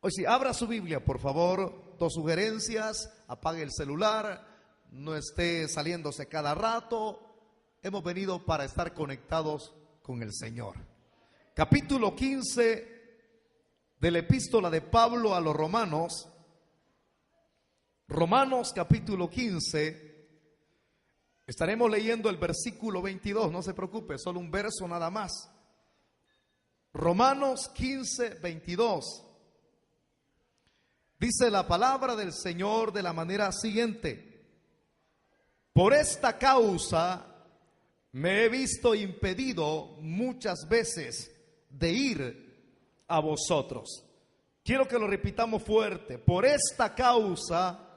Hoy sí, abra su Biblia, por favor. Dos sugerencias: apague el celular, no esté saliéndose cada rato. Hemos venido para estar conectados con el Señor. Capítulo 15 de la epístola de Pablo a los Romanos. Romanos capítulo 15. Estaremos leyendo el versículo 22, no se preocupe, solo un verso nada más. Romanos 15, 22. Dice la palabra del Señor de la manera siguiente: por esta causa me he visto impedido muchas veces de ir a vosotros. Quiero que lo repitamos fuerte. Por esta causa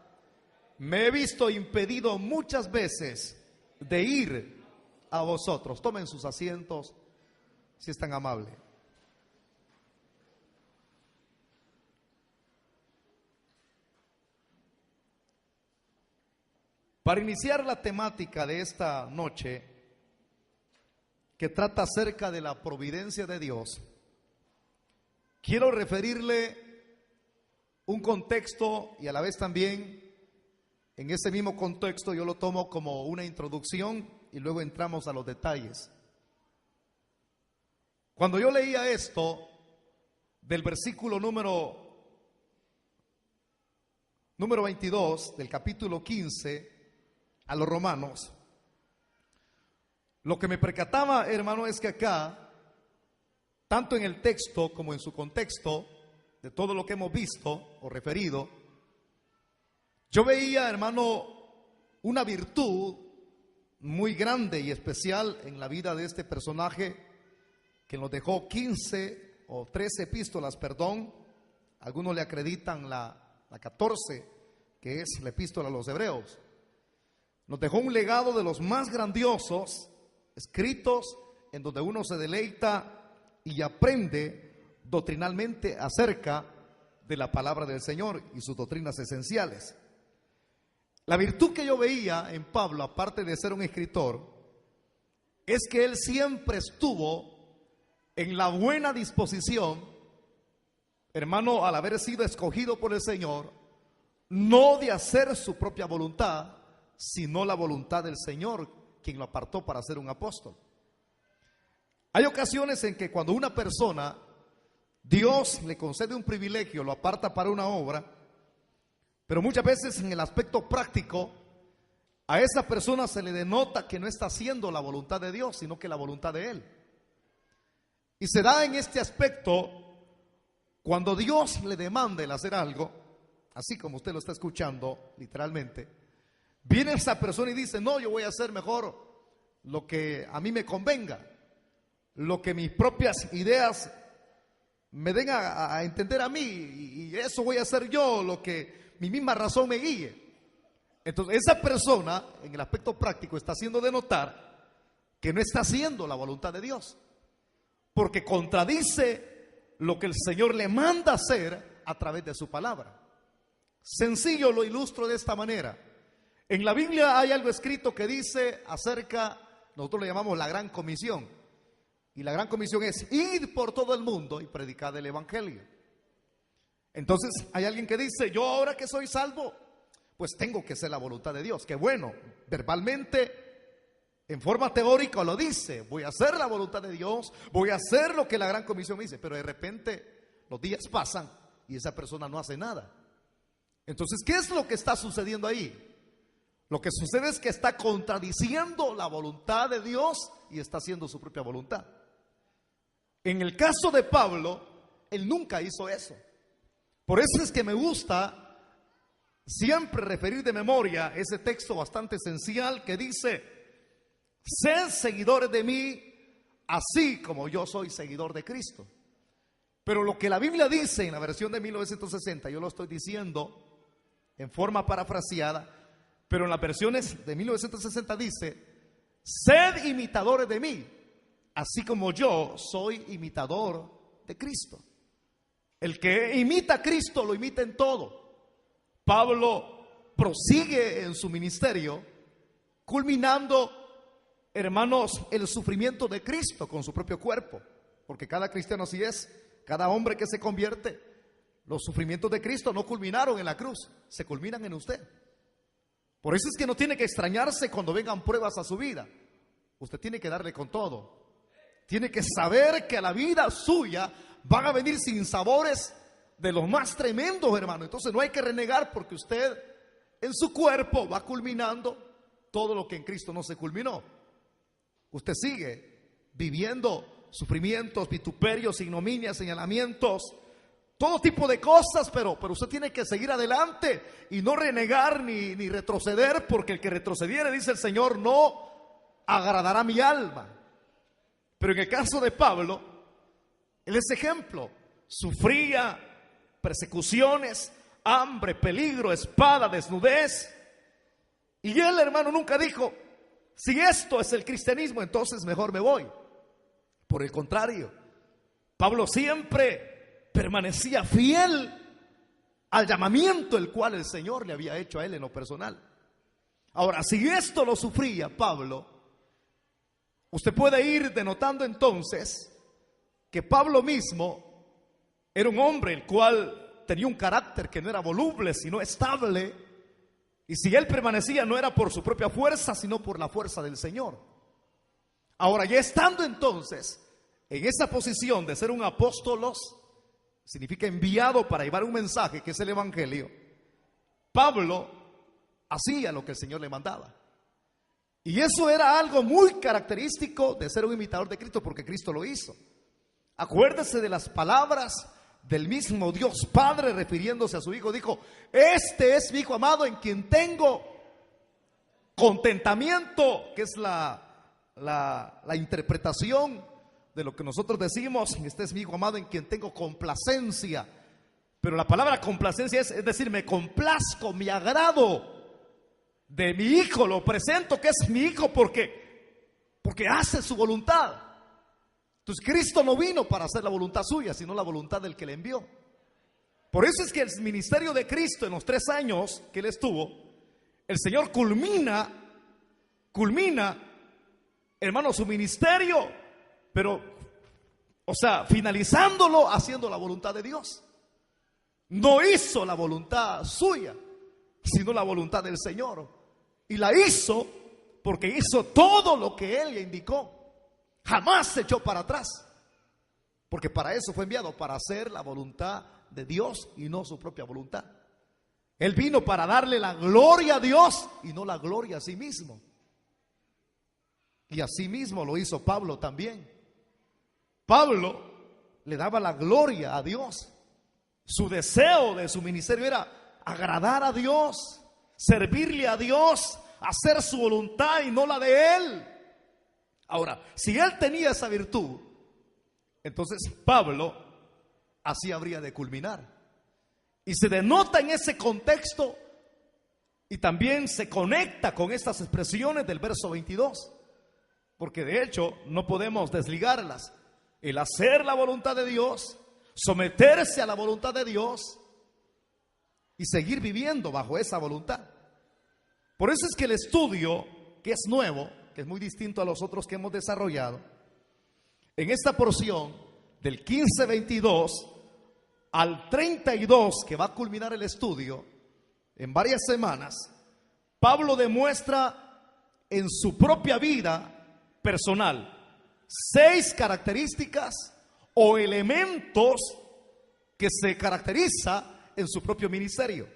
me he visto impedido muchas veces de ir a vosotros. Tomen sus asientos, si es tan amable. Para iniciar la temática de esta noche, que trata acerca de la providencia de Dios, quiero referirle un contexto y a la vez también en ese mismo contexto yo lo tomo como una introducción y luego entramos a los detalles. Cuando yo leía esto del versículo número 22 del capítulo 15 a los Romanos, lo que me percataba, hermano, es que acá, tanto en el texto como en su contexto, de todo lo que hemos visto o referido, yo veía, hermano, una virtud muy grande y especial en la vida de este personaje que nos dejó 15 o 13 epístolas, perdón. Algunos le acreditan la 14, que es la epístola a los Hebreos. Nos dejó un legado de los más grandiosos, escritos en donde uno se deleita y aprende doctrinalmente acerca de la palabra del Señor y sus doctrinas esenciales. La virtud que yo veía en Pablo, aparte de ser un escritor, es que él siempre estuvo en la buena disposición, hermano, al haber sido escogido por el Señor, no de hacer su propia voluntad, sino la voluntad del Señor, quien lo apartó para ser un apóstol. Hay ocasiones en que cuando una persona, Dios le concede un privilegio, lo aparta para una obra, pero muchas veces en el aspecto práctico a esa persona se le denota que no está haciendo la voluntad de Dios, sino que la voluntad de Él. Y se da en este aspecto cuando Dios le demanda el hacer algo, así como usted lo está escuchando literalmente. Viene esa persona y dice: no, yo voy a hacer mejor lo que a mí me convenga, lo que mis propias ideas me den a entender a mí, y eso voy a hacer yo, lo que mi misma razón me guíe. Entonces esa persona en el aspecto práctico está haciendo denotar que no está haciendo la voluntad de Dios, porque contradice lo que el Señor le manda hacer a través de su palabra. Sencillo, lo ilustro de esta manera. En la Biblia hay algo escrito que dice acerca, nosotros le llamamos la Gran Comisión, y la Gran Comisión es ir por todo el mundo y predicar el Evangelio. Entonces hay alguien que dice: yo ahora que soy salvo, pues tengo que hacer la voluntad de Dios. Que bueno, verbalmente, en forma teórica lo dice: voy a hacer la voluntad de Dios, voy a hacer lo que la Gran Comisión me dice. Pero de repente los días pasan y esa persona no hace nada. Entonces, ¿qué es lo que está sucediendo ahí? Lo que sucede es que está contradiciendo la voluntad de Dios y está haciendo su propia voluntad. En el caso de Pablo, él nunca hizo eso. Por eso es que me gusta siempre referir de memoria ese texto bastante esencial que dice: sed seguidores de mí, así como yo soy seguidor de Cristo. Pero lo que la Biblia dice en la versión de 1960, yo lo estoy diciendo en forma parafraseada, pero en las versiones de 1960 dice: sed imitadores de mí, así como yo soy imitador de Cristo. El que imita a Cristo lo imita en todo. Pablo prosigue en su ministerio, culminando, hermanos, el sufrimiento de Cristo con su propio cuerpo, porque cada cristiano así es. Cada hombre que se convierte Los sufrimientos de Cristo no culminaron en la cruz, se culminan en usted. Por eso es que no tiene que extrañarse cuando vengan pruebas a su vida. Usted tiene que darle con todo. Tiene que saber que a la vida suya van a venir sinsabores de los más tremendos, hermano. Entonces no hay que renegar, porque usted en su cuerpo va culminando todo lo que en Cristo no se culminó. Usted sigue viviendo sufrimientos, vituperios, ignominias, señalamientos, todo tipo de cosas, pero usted tiene que seguir adelante y no renegar ni retroceder, porque el que retrocediere, dice el Señor, no agradará mi alma. Pero en el caso de Pablo, él es ejemplo. Sufría persecuciones, hambre, peligro, espada, desnudez. Y él, hermano, nunca dijo: si esto es el cristianismo, entonces mejor me voy. Por el contrario, Pablo siempre permanecía fiel al llamamiento el cual el Señor le había hecho a él en lo personal. Ahora, si esto lo sufría Pablo, usted puede ir denotando entonces que Pablo mismo era un hombre el cual tenía un carácter que no era voluble, sino estable. Y si él permanecía, no era por su propia fuerza, sino por la fuerza del Señor. Ahora, ya estando entonces en esa posición de ser un apóstolos, significa enviado para llevar un mensaje que es el evangelio, Pablo hacía lo que el Señor le mandaba. Y eso era algo muy característico de ser un imitador de Cristo, porque Cristo lo hizo. Acuérdese de las palabras del mismo Dios Padre refiriéndose a su Hijo. Dijo: este es mi Hijo amado en quien tengo contentamiento, que es la interpretación de lo que nosotros decimos: este es mi Hijo amado en quien tengo complacencia. Pero la palabra complacencia es decir, me complazco, me agrado de mi Hijo, lo presento que es mi Hijo porque hace su voluntad. Entonces Cristo no vino para hacer la voluntad suya, sino la voluntad del que le envió. Por eso es que el ministerio de Cristo, en los 3 años que él estuvo, el Señor culmina, hermano, su ministerio, pero, finalizándolo haciendo la voluntad de Dios. No hizo la voluntad suya, sino la voluntad del Señor. Y la hizo porque hizo todo lo que Él le indicó. Jamás se echó para atrás, porque para eso fue enviado, para hacer la voluntad de Dios y no su propia voluntad. Él vino para darle la gloria a Dios y no la gloria a sí mismo. Y así mismo lo hizo Pablo también. Pablo le daba la gloria a Dios. Su deseo de su ministerio era agradar a Dios, servirle a Dios, hacer su voluntad y no la de él. Ahora, si él tenía esa virtud, entonces Pablo así habría de culminar. Y se denota en ese contexto y también se conecta con estas expresiones del verso 22. Porque de hecho no podemos desligarlas. El hacer la voluntad de Dios, someterse a la voluntad de Dios y seguir viviendo bajo esa voluntad. Por eso es que el estudio, que es nuevo, que es muy distinto a los otros que hemos desarrollado, en esta porción del 15:22 al 32, que va a culminar el estudio en varias semanas, Pablo demuestra en su propia vida personal 6 características o elementos que se caracteriza en su propio ministerio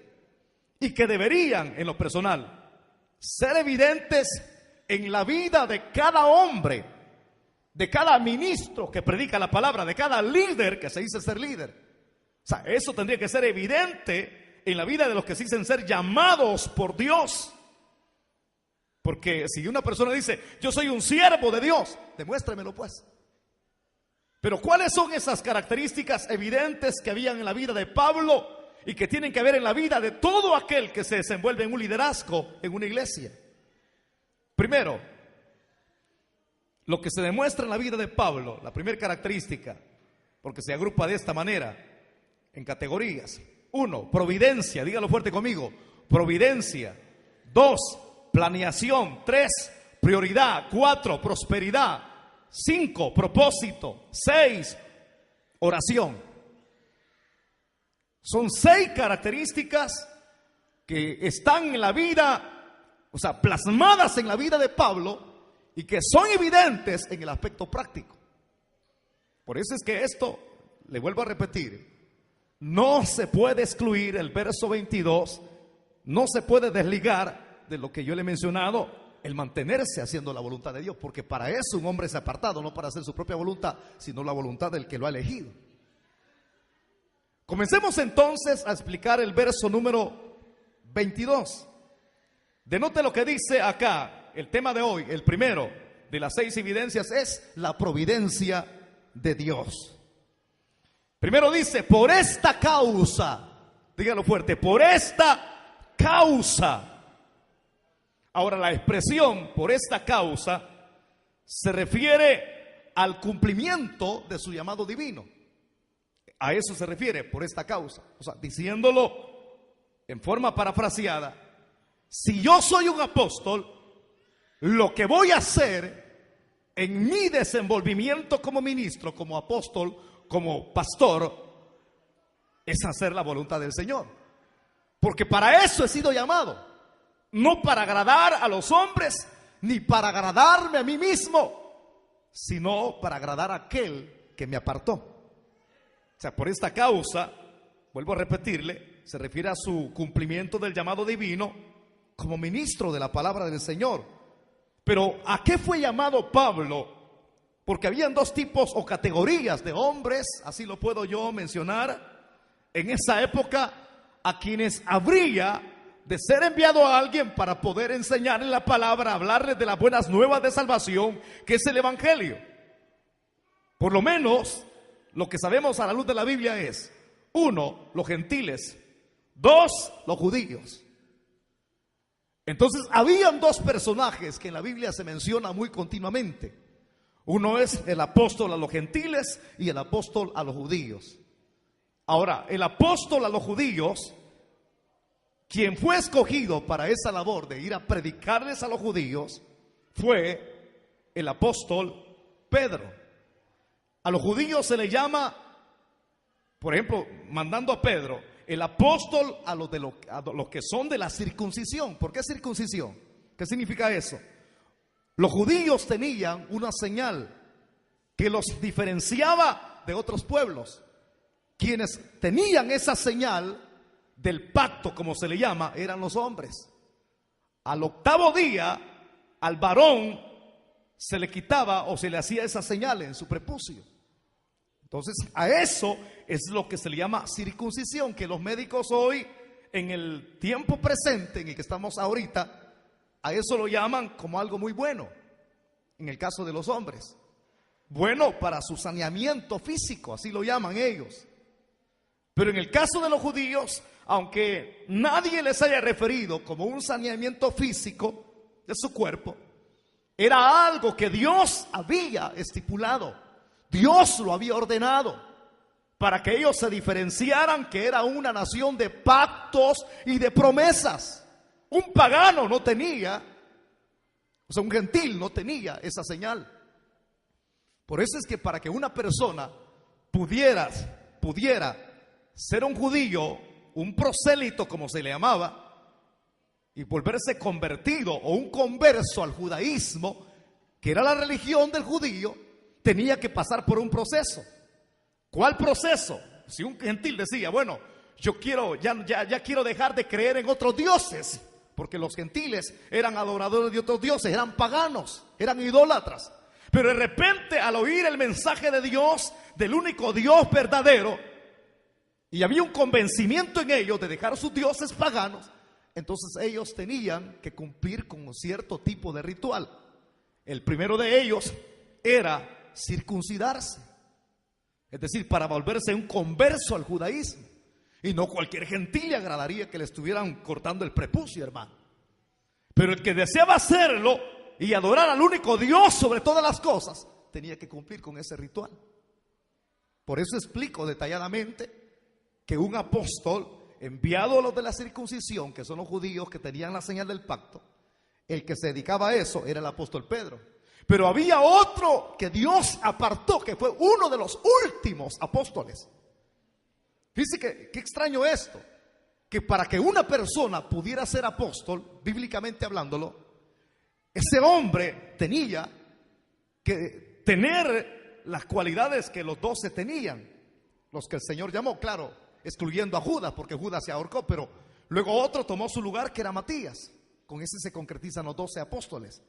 y que deberían, en lo personal, ser evidentes en la vida de cada hombre, de cada ministro que predica la palabra, de cada líder que se dice ser líder. O sea, eso tendría que ser evidente en la vida de los que se dicen ser llamados por Dios. Porque si una persona dice: yo soy un siervo de Dios, demuéstremelo pues. Pero ¿cuáles son esas características evidentes que habían en la vida de Pablo y que tienen que ver en la vida de todo aquel que se desenvuelve en un liderazgo, en una iglesia? Primero, lo que se demuestra en la vida de Pablo, la primera característica, porque se agrupa de esta manera en categorías. 1, providencia, dígalo fuerte conmigo, providencia. 2, planeación. 3, prioridad. 4, prosperidad. 5, propósito. 6, oración. Son 6 características que están en la vida, o sea, plasmadas en la vida de Pablo y que son evidentes en el aspecto práctico. Por eso es que esto, le vuelvo a repetir, no se puede excluir el verso 22, no se puede desligar de lo que yo le he mencionado, el mantenerse haciendo la voluntad de Dios, porque para eso un hombre es apartado, no para hacer su propia voluntad, sino la voluntad del que lo ha elegido. Comencemos entonces a explicar el verso número 22. Denote lo que dice acá, el tema de hoy, el primero de las 6 evidencias es la providencia de Dios. Primero dice, por esta causa, dígalo fuerte, por esta causa. Ahora, la expresión por esta causa se refiere al cumplimiento de su llamado divino. A eso se refiere, por esta causa. O sea, diciéndolo en forma parafraseada, si yo soy un apóstol, lo que voy a hacer en mi desenvolvimiento como ministro, como apóstol, como pastor, es hacer la voluntad del Señor. Porque para eso he sido llamado. No para agradar a los hombres, ni para agradarme a mí mismo, sino para agradar a aquel que me apartó. O sea, por esta causa, vuelvo a repetirle, se refiere a su cumplimiento del llamado divino como ministro de la palabra del Señor. Pero ¿a qué fue llamado Pablo? Porque habían 2 tipos o categorías de hombres, así lo puedo yo mencionar, en esa época, a quienes habría de ser enviado a alguien para poder enseñarle la palabra, hablarles de las buenas nuevas de salvación, que es el evangelio. Por lo menos, lo que sabemos a la luz de la Biblia es, 1, los gentiles, 2, los judíos. Entonces, habían 2 personajes que en la Biblia se menciona muy continuamente. Uno es el apóstol a los gentiles y el apóstol a los judíos. Ahora, el apóstol a los judíos, quien fue escogido para esa labor de ir a predicarles a los judíos, fue el apóstol Pedro. A los judíos se le llama, por ejemplo, mandando a Pedro, el apóstol a los que son de la circuncisión. ¿Por qué circuncisión? ¿Qué significa eso? Los judíos tenían una señal que los diferenciaba de otros pueblos. Quienes tenían esa señal del pacto, como se le llama, eran los hombres. Al 8º día, al varón se le quitaba o se le hacía esa señal en su prepucio. Entonces, a eso es lo que se le llama circuncisión, que los médicos hoy, en el tiempo presente en el que estamos ahorita, a eso lo llaman como algo muy bueno, en el caso de los hombres. Bueno para su saneamiento físico, así lo llaman ellos. Pero en el caso de los judíos, aunque nadie les haya referido como un saneamiento físico de su cuerpo, era algo que Dios había estipulado, Dios lo había ordenado, para que ellos se diferenciaran que era una nación de pactos y de promesas. Un pagano no tenía, o sea, un gentil no tenía esa señal. Por eso es que para que una persona pudiera ser un judío, un prosélito como se le llamaba, y volverse convertido o un converso al judaísmo, que era la religión del judío, tenía que pasar por un proceso. ¿Cuál proceso? Si un gentil decía, bueno, yo quiero, ya quiero dejar de creer en otros dioses, porque los gentiles eran adoradores de otros dioses, eran paganos, eran idólatras. Pero de repente, al oír el mensaje de Dios, del único Dios verdadero, y había un convencimiento en ellos de dejar sus dioses paganos, entonces ellos tenían que cumplir con un cierto tipo de ritual. El primero de ellos era circuncidarse, es decir, para volverse un converso al judaísmo. Y no cualquier gentil le agradaría que le estuvieran cortando el prepucio, hermano. Pero el que deseaba hacerlo y adorar al único Dios sobre todas las cosas, tenía que cumplir con ese ritual. Por eso explico detalladamente que un apóstol enviado a los de la circuncisión, que son los judíos que tenían la señal del pacto, el que se dedicaba a eso era el apóstol Pedro. Pero había otro que Dios apartó, que fue uno de los últimos apóstoles, Fíjese que qué extraño esto, que para que una persona pudiera ser apóstol, bíblicamente hablándolo, ese hombre tenía que tener las cualidades que los 12 tenían, los que el Señor llamó, claro, excluyendo a Judas, porque Judas se ahorcó, pero luego otro tomó su lugar, que era Matías. Con ese se concretizan los 12 apóstoles.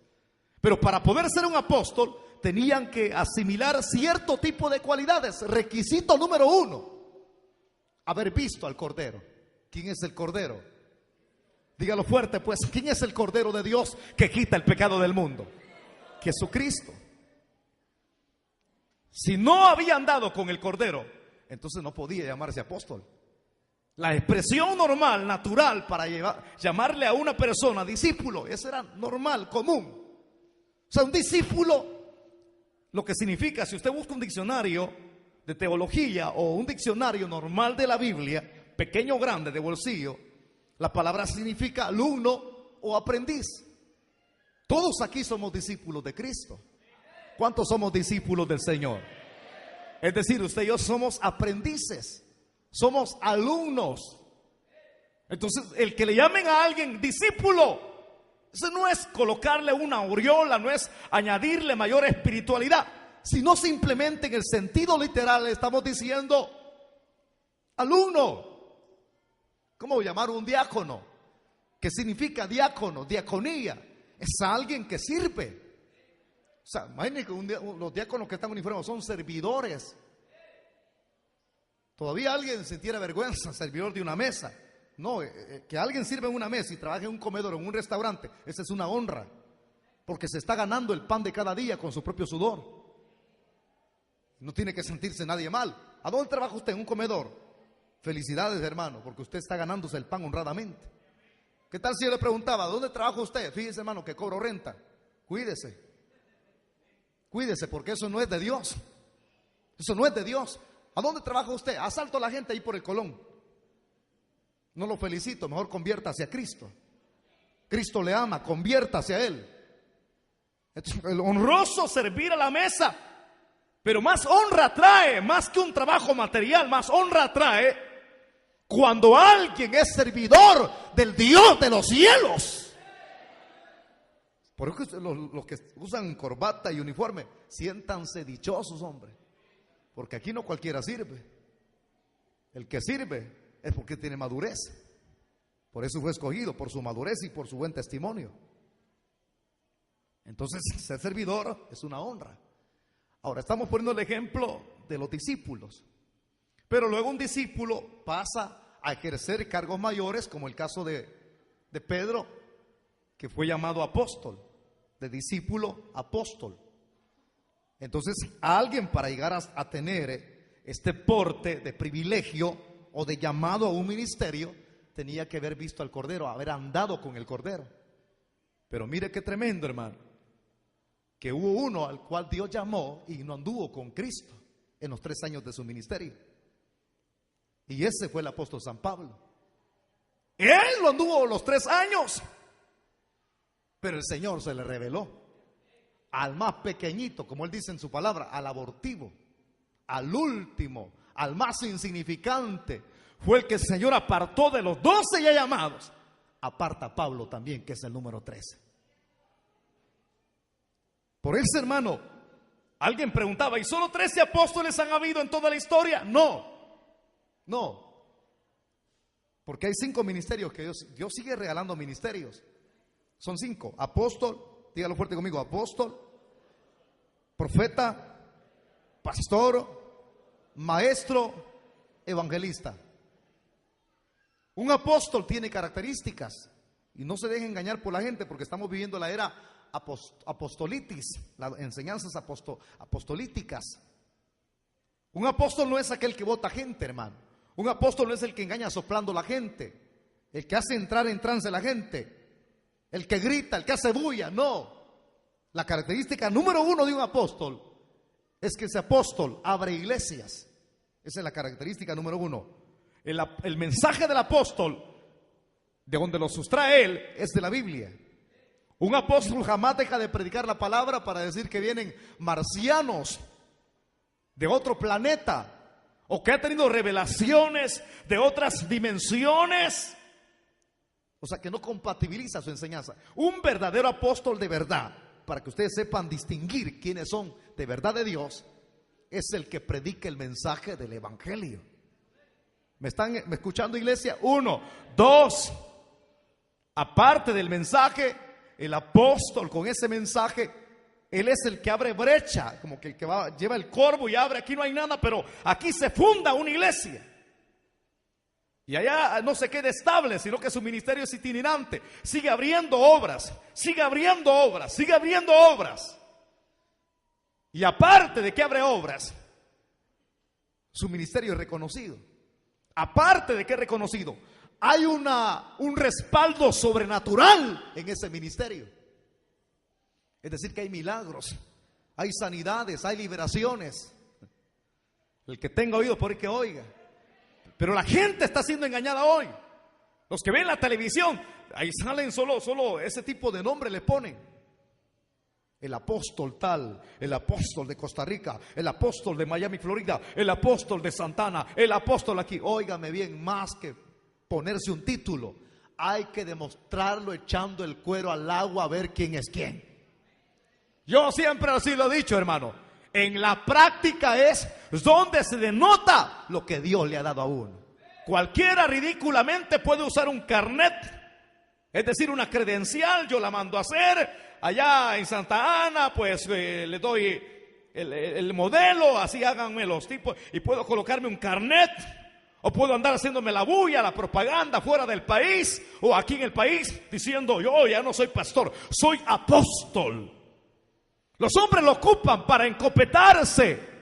Pero para poder ser un apóstol tenían que asimilar cierto tipo de cualidades. Requisito número 1, haber visto al Cordero. ¿Quién es el Cordero? Dígalo fuerte, pues. ¿Quién es el Cordero de Dios que quita el pecado del mundo? Jesucristo. Si no había andado con el Cordero, entonces no podía llamarse apóstol. La expresión normal, natural para llamarle a una persona discípulo, eso era normal, común. O sea, un discípulo, lo que significa, si usted busca un diccionario de teología o un diccionario normal de la Biblia, pequeño o grande, de bolsillo, la palabra significa alumno o aprendiz. Todos aquí somos discípulos de Cristo. ¿Cuántos somos discípulos del Señor? Es decir, usted y yo somos aprendices, somos alumnos. Entonces, el que le llamen a alguien discípulo, eso no es colocarle una aureola, no es añadirle mayor espiritualidad, sino simplemente en el sentido literal le estamos diciendo alumno. ¿Cómo llamar a un diácono? ¿Qué significa diácono? Diaconía es alguien que sirve. O sea, imagínense que los diáconos que están uniformados son servidores. Todavía alguien sintiera vergüenza, servidor de una mesa. No, que alguien sirva en una mesa y trabaje en un comedor, en un restaurante, esa es una honra, porque se está ganando el pan de cada día con su propio sudor. No tiene que sentirse nadie mal. ¿A dónde trabaja usted? En un comedor. Felicidades, hermano, porque usted está ganándose el pan honradamente. ¿Qué tal si yo le preguntaba, ¿dónde trabaja usted? Fíjese, hermano, que cobro renta. Cuídese. Cuídese, porque eso no es de Dios. Eso no es de Dios. ¿A dónde trabaja usted? Asalto a la gente ahí por el Colón. No lo felicito, mejor conviértase a Cristo. Cristo le ama, conviértase a Él. El honroso servir a la mesa, pero más honra trae, más que un trabajo material, más honra trae cuando alguien es servidor del Dios de los cielos. Por eso los que usan corbata y uniforme, siéntanse dichosos, hombre, porque aquí no cualquiera sirve. El que sirve es porque tiene madurez. Por eso fue escogido, por su madurez y por su buen testimonio. Entonces, ser servidor es una honra. Ahora, estamos poniendo el ejemplo de los discípulos. Pero luego un discípulo pasa a ejercer cargos mayores, como el caso de Pedro, que fue llamado apóstol. De discípulo, apóstol. Entonces, a alguien para llegar a tener este porte de privilegio o de llamado a un ministerio, tenía que haber visto al Cordero, haber andado con el Cordero. Pero mire qué tremendo, hermano, que hubo uno al cual Dios llamó y no anduvo con Cristo en los 3 años de su ministerio. Y ese fue el apóstol San Pablo. Él lo anduvo los 3 años. Pero el Señor se le reveló al más pequeñito, como Él dice en su palabra, al abortivo, al último, al más insignificante. Fue el que el Señor apartó de los 12 ya llamados. Aparta a Pablo también, que es el número 13. Por eso, hermano, alguien preguntaba, ¿y solo 13 apóstoles han habido en toda la historia? No. Porque hay 5 ministerios que Dios sigue regalando ministerios. Son 5, apóstol, dígalo fuerte conmigo, apóstol, profeta, pastor, maestro, evangelista. Un apóstol tiene características y no se deje engañar por la gente, porque estamos viviendo la era apostolitis, las enseñanzas apostolíticas. Un apóstol no es aquel que vota gente, hermano. Un apóstol no es el que engaña soplando a la gente, el que hace entrar en trance a la gente, el que grita, el que hace bulla. No. La característica número 1 de un apóstol es que ese apóstol abre iglesias. Esa es la característica número 1. El mensaje del apóstol, de donde lo sustrae él, es de la Biblia. Un apóstol jamás deja de predicar la palabra para decir que vienen marcianos de otro planeta, o que ha tenido revelaciones de otras dimensiones. O sea, que no compatibiliza su enseñanza. Un verdadero apóstol de verdad, para que ustedes sepan distinguir quiénes son de verdad de Dios, es el que predica el mensaje del evangelio. ¿Me están escuchando, iglesia? 1, 2. Aparte del mensaje, el apóstol con ese mensaje, él es el que abre brecha, como que el que lleva el corvo y abre. Aquí no hay nada, pero aquí se funda una iglesia. Y allá no se queda estable, sino que su ministerio es itinerante. Sigue abriendo obras, sigue abriendo obras, sigue abriendo obras. Y aparte de que abre obras, su ministerio es reconocido. Aparte de que es reconocido, hay un respaldo sobrenatural en ese ministerio. Es decir, que hay milagros, hay sanidades, hay liberaciones. El que tenga oído por el que oiga. Pero la gente está siendo engañada hoy. Los que ven la televisión, ahí salen solo ese tipo de nombre le ponen. El apóstol tal, el apóstol de Costa Rica, el apóstol de Miami, Florida, el apóstol de Santana, el apóstol aquí. Óigame bien, más que ponerse un título, hay que demostrarlo echando el cuero al agua a ver quién es quién. Yo siempre así lo he dicho, hermano. En la práctica es donde se denota lo que Dios le ha dado a uno. Cualquiera ridículamente puede usar un carnet, es decir, una credencial. Yo la mando a hacer allá en Santa Ana, pues le doy el modelo, así háganme los tipos, y puedo colocarme un carnet, o puedo andar haciéndome la bulla, la propaganda fuera del país o aquí en el país, diciendo yo ya no soy pastor, soy apóstol. Los hombres lo ocupan para encopetarse.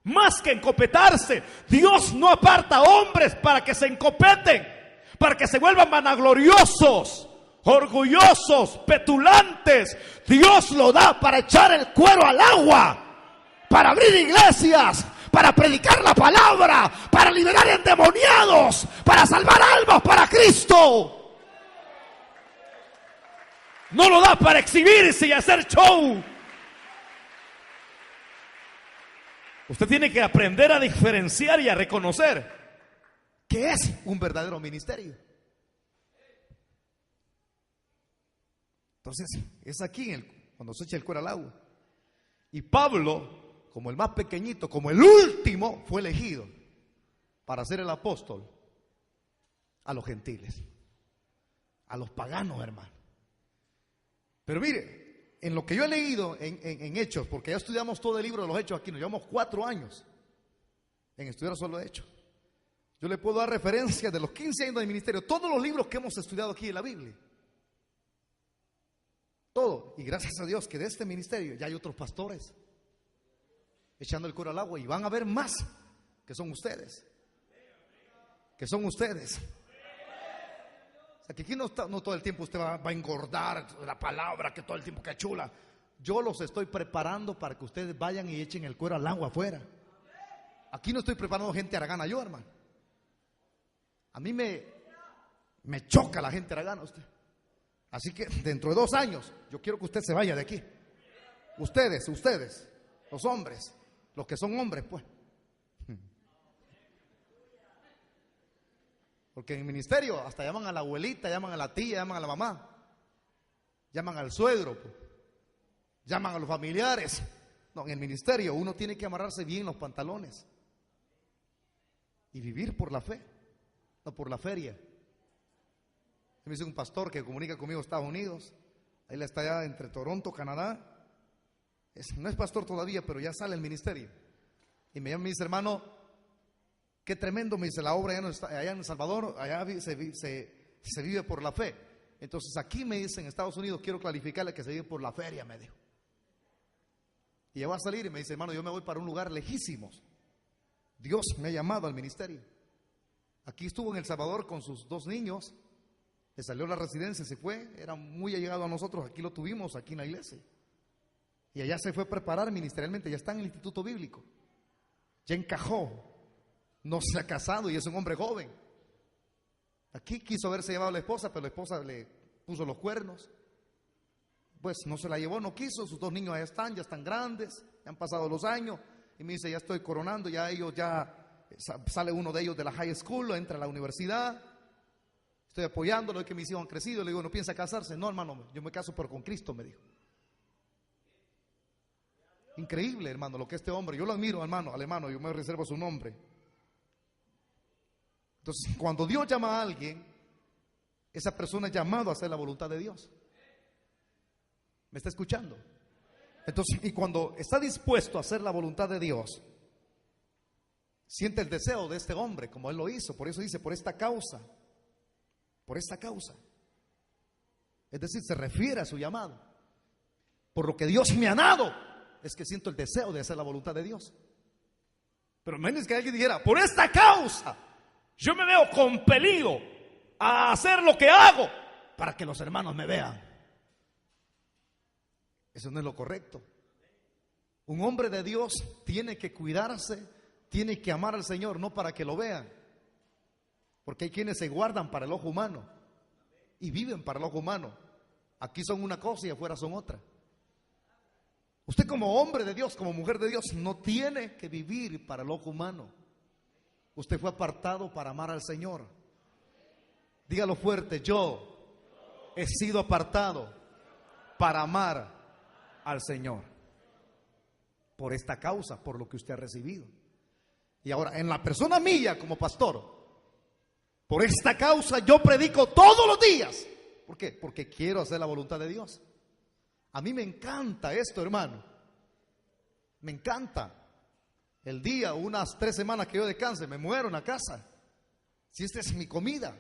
Más que encopetarse, Dios no aparta hombres para que se encopeten, para que se vuelvan vanagloriosos, orgullosos, petulantes. Dios lo da para echar el cuero al agua, para abrir iglesias, para predicar la palabra, para liberar endemoniados, para salvar almas para Cristo. No lo da para exhibirse y hacer show. Usted tiene que aprender a diferenciar y a reconocer qué es un verdadero ministerio. Entonces, es aquí cuando se echa el cuero al agua. Y Pablo, como el más pequeñito, como el último, fue elegido para ser el apóstol a los gentiles, a los paganos, hermano. Pero mire, en lo que yo he leído en Hechos, porque ya estudiamos todo el libro de los Hechos aquí, nos llevamos 4 años en estudiar solo Hechos. Yo le puedo dar referencia de los 15 años de ministerio, todos los libros que hemos estudiado aquí en la Biblia. Todo. Y gracias a Dios que de este ministerio ya hay otros pastores echando el cuero al agua, y van a haber más que son ustedes. Que son ustedes. O sea, que aquí no todo el tiempo usted va a engordar la palabra, que todo el tiempo que chula. Yo los estoy preparando para que ustedes vayan y echen el cuero al agua afuera. Aquí no estoy preparando gente aragana yo, hermano. A mí me choca la gente aragana usted. Así que dentro de 2 años yo quiero que usted se vaya de aquí. Ustedes, los hombres, los que son hombres, pues. Porque en el ministerio hasta llaman a la abuelita, llaman a la tía, llaman a la mamá, llaman al suegro, pues. Llaman a los familiares. No, en el ministerio uno tiene que amarrarse bien los pantalones y vivir por la fe, no por la feria. Me dice un pastor que comunica conmigo en Estados Unidos, él está allá entre Toronto, Canadá, no es pastor todavía, pero ya sale el ministerio, y me llama y me dice, hermano, qué tremendo, me dice, la obra allá en El Salvador, allá se vive por la fe. Entonces aquí me dice, en Estados Unidos, quiero clarificarle que se vive por la feria, me dijo. Y ya va a salir y me dice, hermano, yo me voy para un lugar lejísimos. Dios me ha llamado al ministerio. Aquí estuvo en El Salvador con sus 2 niños, le salió la residencia, se fue, era muy allegado a nosotros, aquí lo tuvimos, aquí en la iglesia. Y allá se fue a preparar ministerialmente, ya está en el Instituto Bíblico. Ya encajó, no se ha casado y es un hombre joven. Aquí quiso haberse llevado a la esposa, pero la esposa le puso los cuernos. Pues no se la llevó, no quiso, sus 2 niños ya están grandes, ya han pasado los años. Y me dice, ya estoy coronando, ya ellos ya sale uno de ellos de la high school, entra a la universidad, estoy apoyándolo, es que mis hijos han crecido, le digo, ¿no piensa casarse? No, hermano, yo me caso pero con Cristo, me dijo. Increíble, hermano, lo que este hombre, yo lo admiro, hermano, al hermano, yo me reservo su nombre. Entonces, cuando Dios llama a alguien, esa persona es llamado a hacer la voluntad de Dios. ¿Me está escuchando? Entonces, y cuando está dispuesto a hacer la voluntad de Dios, siente el deseo de este hombre, como él lo hizo. Por eso dice, por esta causa. Por esta causa. Es decir, se refiere a su llamado. Por lo que Dios me ha dado, es que siento el deseo de hacer la voluntad de Dios. Pero menos que alguien dijera, por esta causa, yo me veo compelido a hacer lo que hago para que los hermanos me vean. Eso no es lo correcto. Un hombre de Dios tiene que cuidarse, tiene que amar al Señor, no para que lo vean. Porque hay quienes se guardan para el ojo humano y viven para el ojo humano. Aquí son una cosa y afuera son otra. Usted como hombre de Dios, como mujer de Dios, no tiene que vivir para el ojo humano. Usted fue apartado para amar al Señor. Dígalo fuerte, yo he sido apartado para amar al Señor. Por esta causa, por lo que usted ha recibido. Y ahora, en la persona mía como pastor, por esta causa yo predico todos los días. ¿Por qué? Porque quiero hacer la voluntad de Dios. A mí me encanta esto, hermano. Me encanta. El día, unas 3 semanas que yo descanse, me muero en la casa. Si esta es mi comida,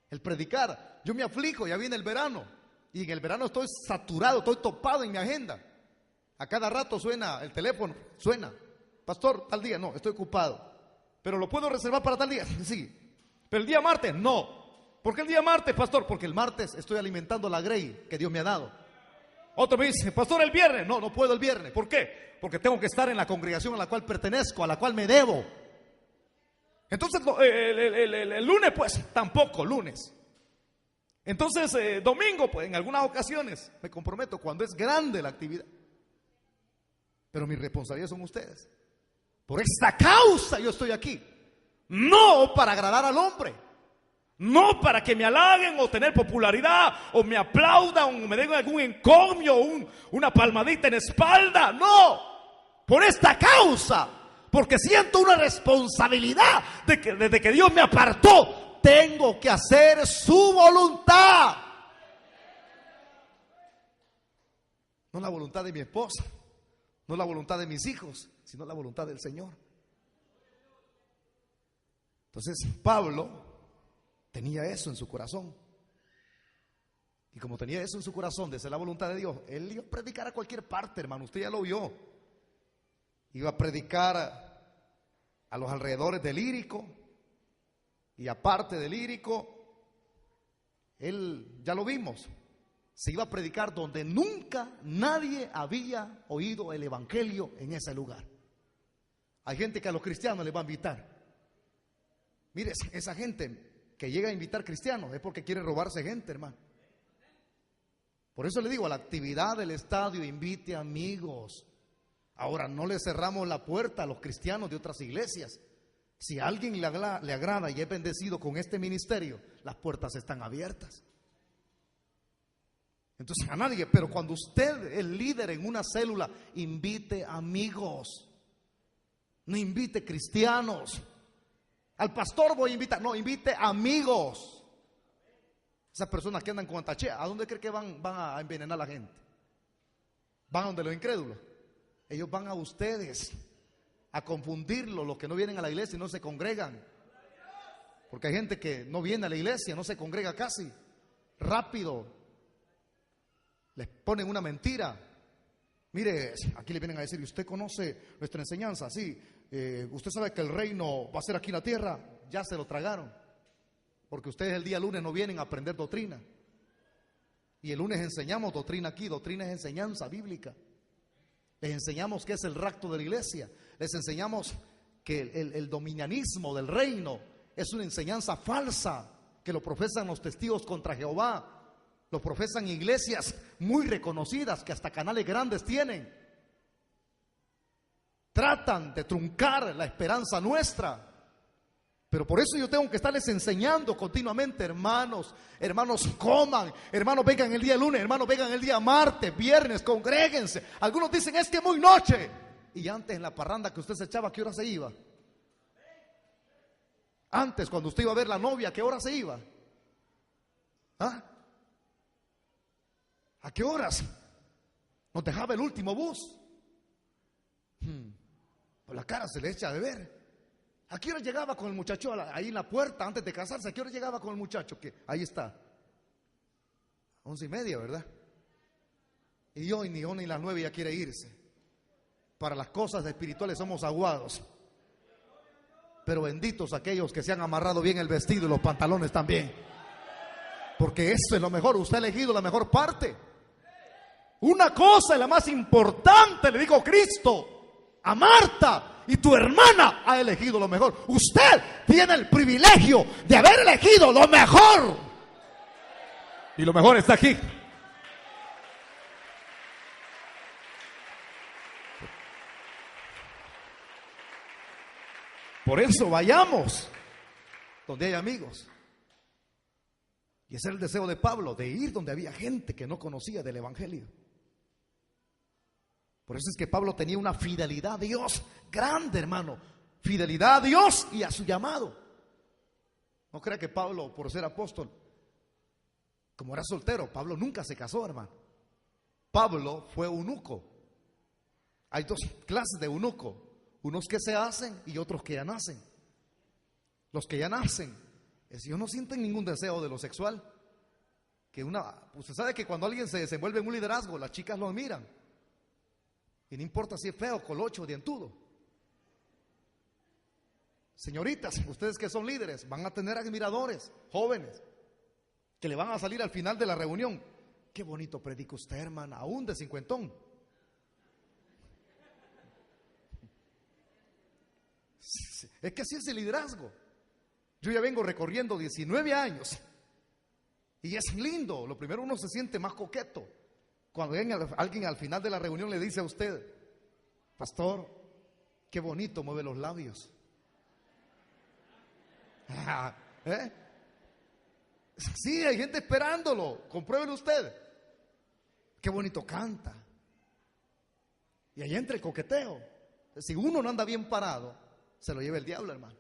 el predicar. Yo me aflijo, ya viene el verano. Y en el verano estoy saturado, estoy topado en mi agenda. A cada rato suena el teléfono, suena. Pastor, tal día, no, estoy ocupado. Pero lo puedo reservar para tal día, sí. Pero el día martes, no. ¿Por qué el día martes, pastor? Porque el martes estoy alimentando la grey que Dios me ha dado. Otro me dice, pastor, el viernes. No, no puedo el viernes. ¿Por qué? Porque tengo que estar en la congregación a la cual pertenezco, a la cual me debo. Entonces, el lunes, pues, tampoco, lunes. Entonces, domingo, pues, en algunas ocasiones me comprometo cuando es grande la actividad. Pero mi responsabilidad son ustedes. Por esta causa yo estoy aquí. No para agradar al hombre. No para que me halaguen o tener popularidad o me aplaudan o me den algún encomio o una palmadita en la espalda. No, por esta causa, porque siento una responsabilidad de que desde que Dios me apartó, tengo que hacer su voluntad. No la voluntad de mi esposa, no la voluntad de mis hijos, sino la voluntad del Señor. Entonces Pablo tenía eso en su corazón. Y como tenía eso en su corazón de ser la voluntad de Dios, él iba a predicar a cualquier parte, hermano. Usted ya lo vio. Iba a predicar a los alrededores del Ilírico. Y aparte del Ilírico, él, ya lo vimos, se iba a predicar donde nunca nadie había oído el evangelio en ese lugar. Hay gente que a los cristianos les va a invitar. Mire, esa gente que llega a invitar cristianos es porque quiere robarse gente, hermano. Por eso le digo, a la actividad del estadio invite amigos. Ahora, no le cerramos la puerta a los cristianos de otras iglesias. Si a alguien le agrada y es bendecido con este ministerio, las puertas están abiertas. Entonces a nadie, pero cuando usted es líder en una célula, invite amigos. No invite cristianos. Al pastor voy a invitar, no, invite amigos. Esas personas que andan con antachea, ¿a dónde cree que van a envenenar a la gente? Van a donde los incrédulos. Ellos van a ustedes a confundirlos, los que no vienen a la iglesia y no se congregan. Porque hay gente que no viene a la iglesia, no se congrega casi. Rápido les ponen una mentira. Mire, aquí le vienen a decir, ¿usted conoce nuestra enseñanza? Sí. Usted sabe que el reino va a ser aquí en la tierra. Ya se lo tragaron, porque ustedes el día lunes no vienen a aprender doctrina. Y el lunes enseñamos doctrina aquí. Doctrina es enseñanza bíblica. Les enseñamos qué es el rapto de la iglesia. Les enseñamos que el dominianismo del reino es una enseñanza falsa, que lo profesan los testigos contra Jehová. Lo profesan iglesias muy reconocidas que hasta canales grandes tienen. tratan de truncar la esperanza nuestra. Pero por eso yo tengo que estarles enseñando continuamente, hermanos, coman, hermanos, vengan el día lunes, hermanos, vengan el día martes, viernes, congréguense. Algunos dicen, es que muy noche. Y antes en la parranda que usted se echaba, ¿a qué hora se iba? Antes, cuando usted iba a ver la novia, ¿a qué hora se iba? ¿Ah? ¿A qué horas? Nos dejaba el último bus. Por la cara se le echa de ver. ¿A qué hora llegaba con el muchacho ahí en la puerta antes de casarse? ¿A qué hora llegaba con el muchacho? Que ahí está. 11:30, ¿verdad? Y hoy ni 1 ni las 9 ya quiere irse. Para las cosas espirituales somos aguados. Pero benditos aquellos que se han amarrado bien el vestido y los pantalones también. Porque eso es lo mejor. Usted ha elegido la mejor parte. Una cosa es la más importante, le dijo Cristo a Marta. Y tu hermana ha elegido lo mejor. Usted tiene el privilegio de haber elegido lo mejor. Y lo mejor está aquí. Por eso vayamos donde hay amigos. Y ese era el deseo de Pablo, de ir donde había gente que no conocía del evangelio. Por eso es que Pablo tenía una fidelidad a Dios grande, hermano. Fidelidad a Dios y a su llamado. No crea que Pablo, por ser apóstol, como era soltero, Pablo nunca se casó, hermano. Pablo fue eunuco. Hay dos clases de eunuco. Unos que se hacen y otros que ya nacen. Los que ya nacen, ellos no sienten ningún deseo de lo sexual. Usted sabe que cuando alguien se desenvuelve en un liderazgo, las chicas lo admiran. Y no importa si es feo, colocho o dientudo. Señoritas, ustedes que son líderes, van a tener admiradores, jóvenes, que le van a salir al final de la reunión. Qué bonito predica usted, hermana, aún de 50. Es que así es el liderazgo. Yo ya vengo recorriendo 19 años. Y es lindo. Lo primero, uno se siente más coqueto cuando alguien al final de la reunión le dice a usted: pastor, qué bonito mueve los labios. ¿Eh? Sí, hay gente esperándolo. Compruébelo usted. Qué bonito canta. Y ahí entra el coqueteo. Si uno no anda bien parado, se lo lleva el diablo, hermano.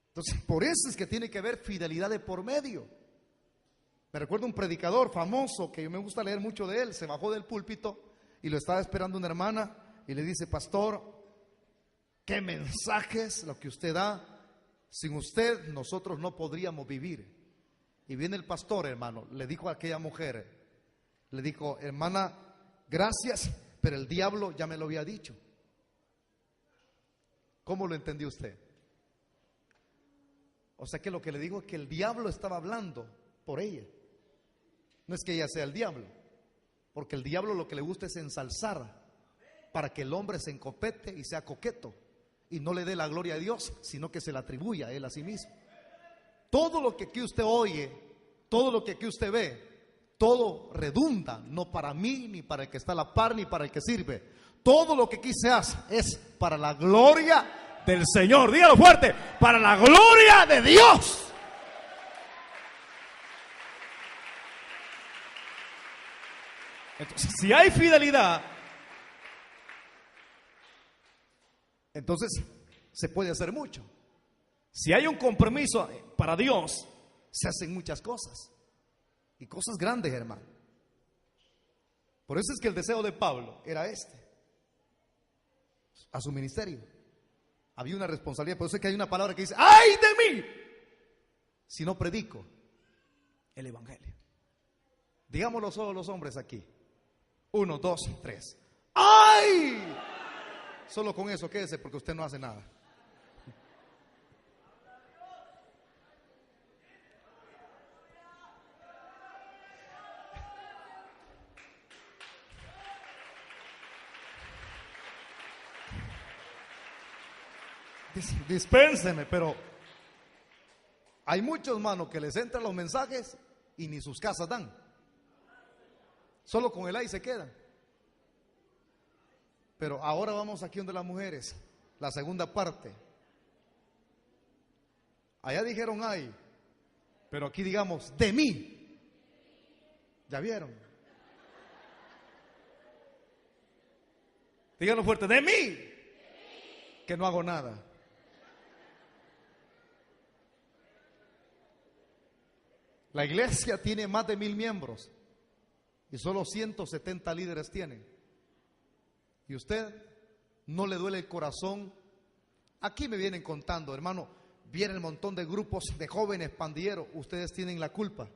Entonces, por eso es que tiene que haber fidelidad de por medio. Me recuerdo un predicador famoso que me gusta leer mucho de él. Se bajó del púlpito y lo estaba esperando una hermana y le dice: pastor, qué mensajes lo que usted da. Sin usted nosotros no podríamos vivir. Y viene el pastor, hermano, le dijo a aquella mujer, le dijo: hermana, gracias, pero el diablo ya me lo había dicho. ¿Cómo lo entendió usted? O sea que lo que le digo es que el diablo estaba hablando por ella. No es que ella sea el diablo, porque el diablo lo que le gusta es ensalzar para que el hombre se encopete y sea coqueto y no le dé la gloria a Dios, sino que se la atribuya a él a sí mismo. Todo lo que aquí usted oye, todo lo que aquí usted ve, todo redunda, no para mí, ni para el que está a la par, ni para el que sirve. Todo lo que aquí se hace es para la gloria del Señor. Dígalo fuerte: para la gloria de Dios. Entonces, si hay fidelidad, entonces se puede hacer mucho. Si hay un compromiso para Dios, se hacen muchas cosas. Y cosas grandes, hermano. Por eso es que el deseo de Pablo era a su ministerio. Había una responsabilidad. Por eso es que hay una palabra que dice: ¡ay de mí! Si no predico el evangelio. Digámoslo solo los hombres aquí. 1, 2, 3. ¡Ay! Solo con eso quédese, porque usted no hace nada. Dispénseme, pero hay muchos hermanos que les entran los mensajes y ni sus casas dan. Solo con el ay se quedan. Pero ahora vamos aquí donde las mujeres, la segunda parte. Allá dijeron ay, pero aquí digamos de mí. ¿Ya vieron? Díganlo fuerte, de mí, que no hago nada. La iglesia tiene más de 1000 miembros y solo 170 líderes tienen. ¿Y usted no le duele el corazón? Aquí me vienen contando, hermano, viene el montón de grupos de jóvenes pandilleros. Ustedes tienen la culpa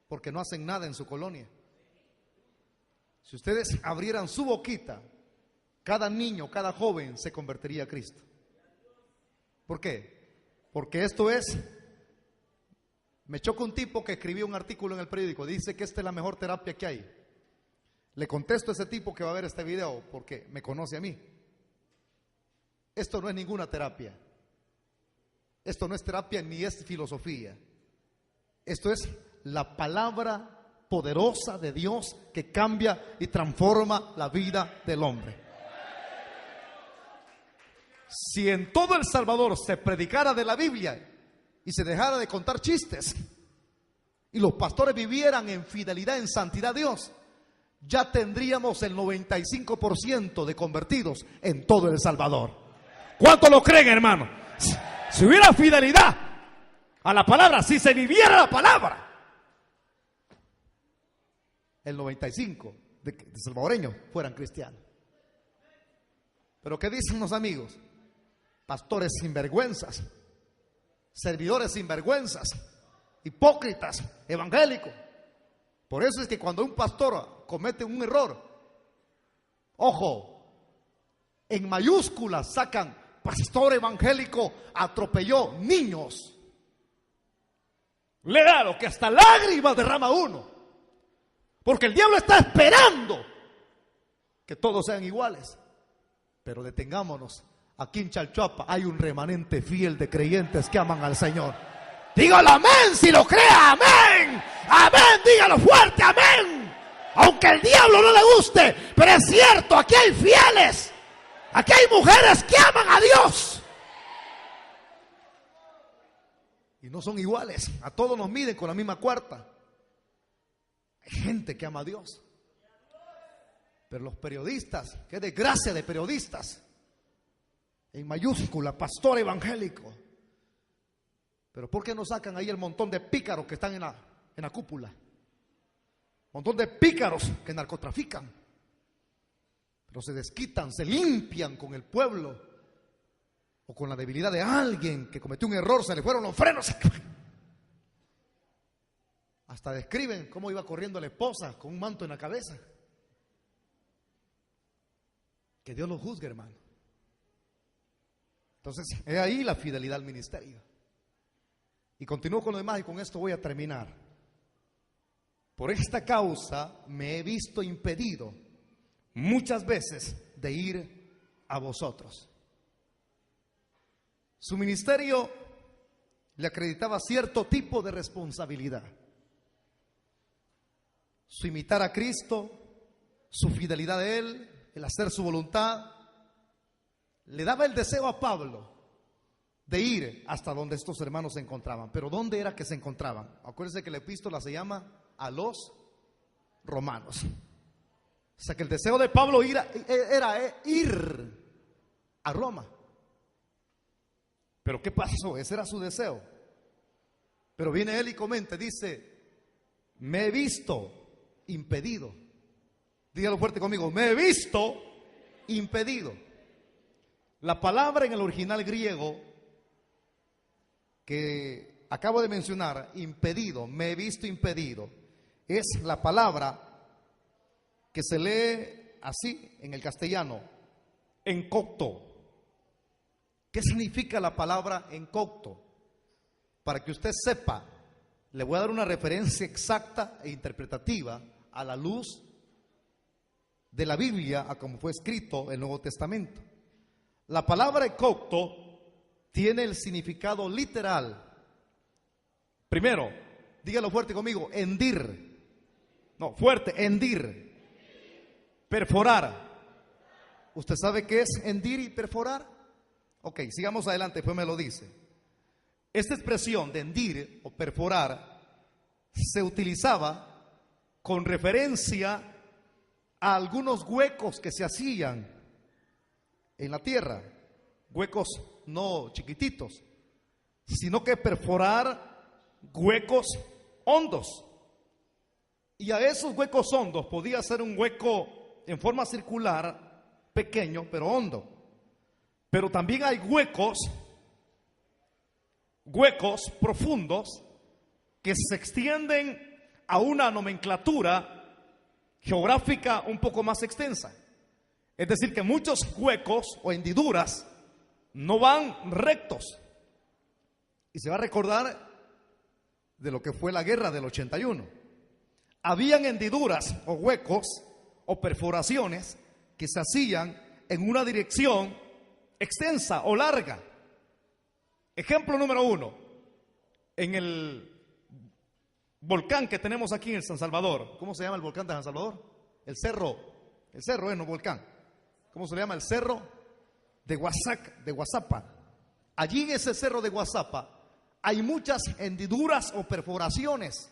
porque no hacen nada en su colonia. Si ustedes abrieran su boquita, cada niño, cada joven se convertiría a Cristo. ¿Por qué? Porque esto es... Me choca un tipo que escribió un artículo en el periódico, dice que esta es la mejor terapia que hay. Le contesto a ese tipo que va a ver este video porque me conoce a mí. Esto no es ninguna terapia. Esto no es terapia ni es filosofía. Esto es la palabra poderosa de Dios que cambia y transforma la vida del hombre. Si en todo El Salvador se predicara de la Biblia y se dejara de contar chistes y los pastores vivieran en fidelidad, en santidad a Dios, ya tendríamos el 95% de convertidos en todo El Salvador. ¿Cuántos lo creen, hermano? Si hubiera fidelidad a la palabra, si se viviera la palabra, el 95% de salvadoreños fueran cristianos. Pero ¿qué dicen los amigos? Pastores sinvergüenzas, servidores sinvergüenzas, hipócritas, evangélicos. Por eso es que cuando un pastor comete un error, ojo, en mayúsculas sacan: pastor evangélico atropelló niños. Léalo, que hasta lágrimas derrama uno, porque el diablo está esperando que todos sean iguales. Pero detengámonos. Aquí en Chalchuapa hay un remanente fiel de creyentes que aman al Señor. Dígalo amén si lo crea, amén. Amén, dígalo fuerte, amén. Aunque el diablo no le guste, pero es cierto, aquí hay fieles. Aquí hay mujeres que aman a Dios. Y no son iguales, a todos nos miden con la misma cuarta. Hay gente que ama a Dios. Pero los periodistas, qué desgracia de periodistas, en mayúscula, pastor evangélico. Pero ¿por qué no sacan ahí el montón de pícaros que están en la cúpula? Montón de pícaros que narcotrafican. Pero se desquitan, se limpian con el pueblo o con la debilidad de alguien que cometió un error, se le fueron los frenos. Hasta describen cómo iba corriendo la esposa con un manto en la cabeza. Que Dios lo juzgue, hermano. Entonces, es ahí la fidelidad al ministerio. Y continúo con lo demás y con esto voy a terminar. Por esta causa me he visto impedido muchas veces de ir a vosotros. Su ministerio le acreditaba cierto tipo de responsabilidad. Su imitar a Cristo, su fidelidad a Él, el hacer su voluntad, le daba el deseo a Pablo de ir hasta donde estos hermanos se encontraban. Pero ¿dónde era que se encontraban? Acuérdense que la epístola se llama a los romanos. O sea que el deseo de Pablo era ir a Roma. Pero ¿qué pasó? Ese era su deseo. Pero viene él y comenta, dice: me he visto impedido. Dígalo fuerte conmigo: me he visto impedido. La palabra en el original griego que acabo de mencionar, impedido, me he visto impedido, es la palabra que se lee así en el castellano, encocto. ¿Qué significa la palabra encocto? Para que usted sepa, le voy a dar una referencia exacta e interpretativa a la luz de la Biblia, a como fue escrito el Nuevo Testamento. La palabra encocto tiene el significado literal. Primero, dígalo fuerte conmigo: hendir. No, fuerte, hendir. Perforar, ¿Usted sabe qué es hendir y perforar? Ok, sigamos adelante, después me lo dice. Esta expresión de hendir o perforar se utilizaba con referencia a algunos huecos que se hacían en la tierra, huecos no chiquititos, sino que perforar huecos hondos. Y a esos huecos hondos podía ser un hueco en forma circular, pequeño pero hondo. Pero también hay huecos profundos que se extienden a una nomenclatura geográfica un poco más extensa. Es decir, que muchos huecos o hendiduras no van rectos. Y se va a recordar de lo que fue la guerra del 81. Habían hendiduras o huecos o perforaciones que se hacían en una dirección extensa o larga. Ejemplo número 1, en el volcán que tenemos aquí en San Salvador. ¿Cómo se llama el volcán de San Salvador? El cerro no volcán. ¿Cómo se llama? El cerro de Guazapa. Allí en ese cerro de Guazapa hay muchas hendiduras o perforaciones,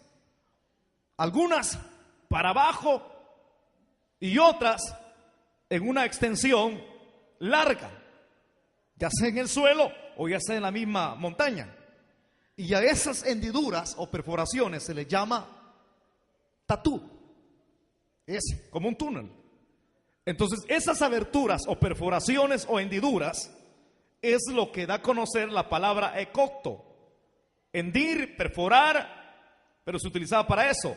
algunas para abajo y otras en una extensión larga, ya sea en el suelo o ya sea en la misma montaña. Y a esas hendiduras o perforaciones se les llama tatú. Es como un túnel. Entonces esas aberturas o perforaciones o hendiduras es lo que da a conocer la palabra ecocto. Hendir, perforar, pero se utilizaba para eso,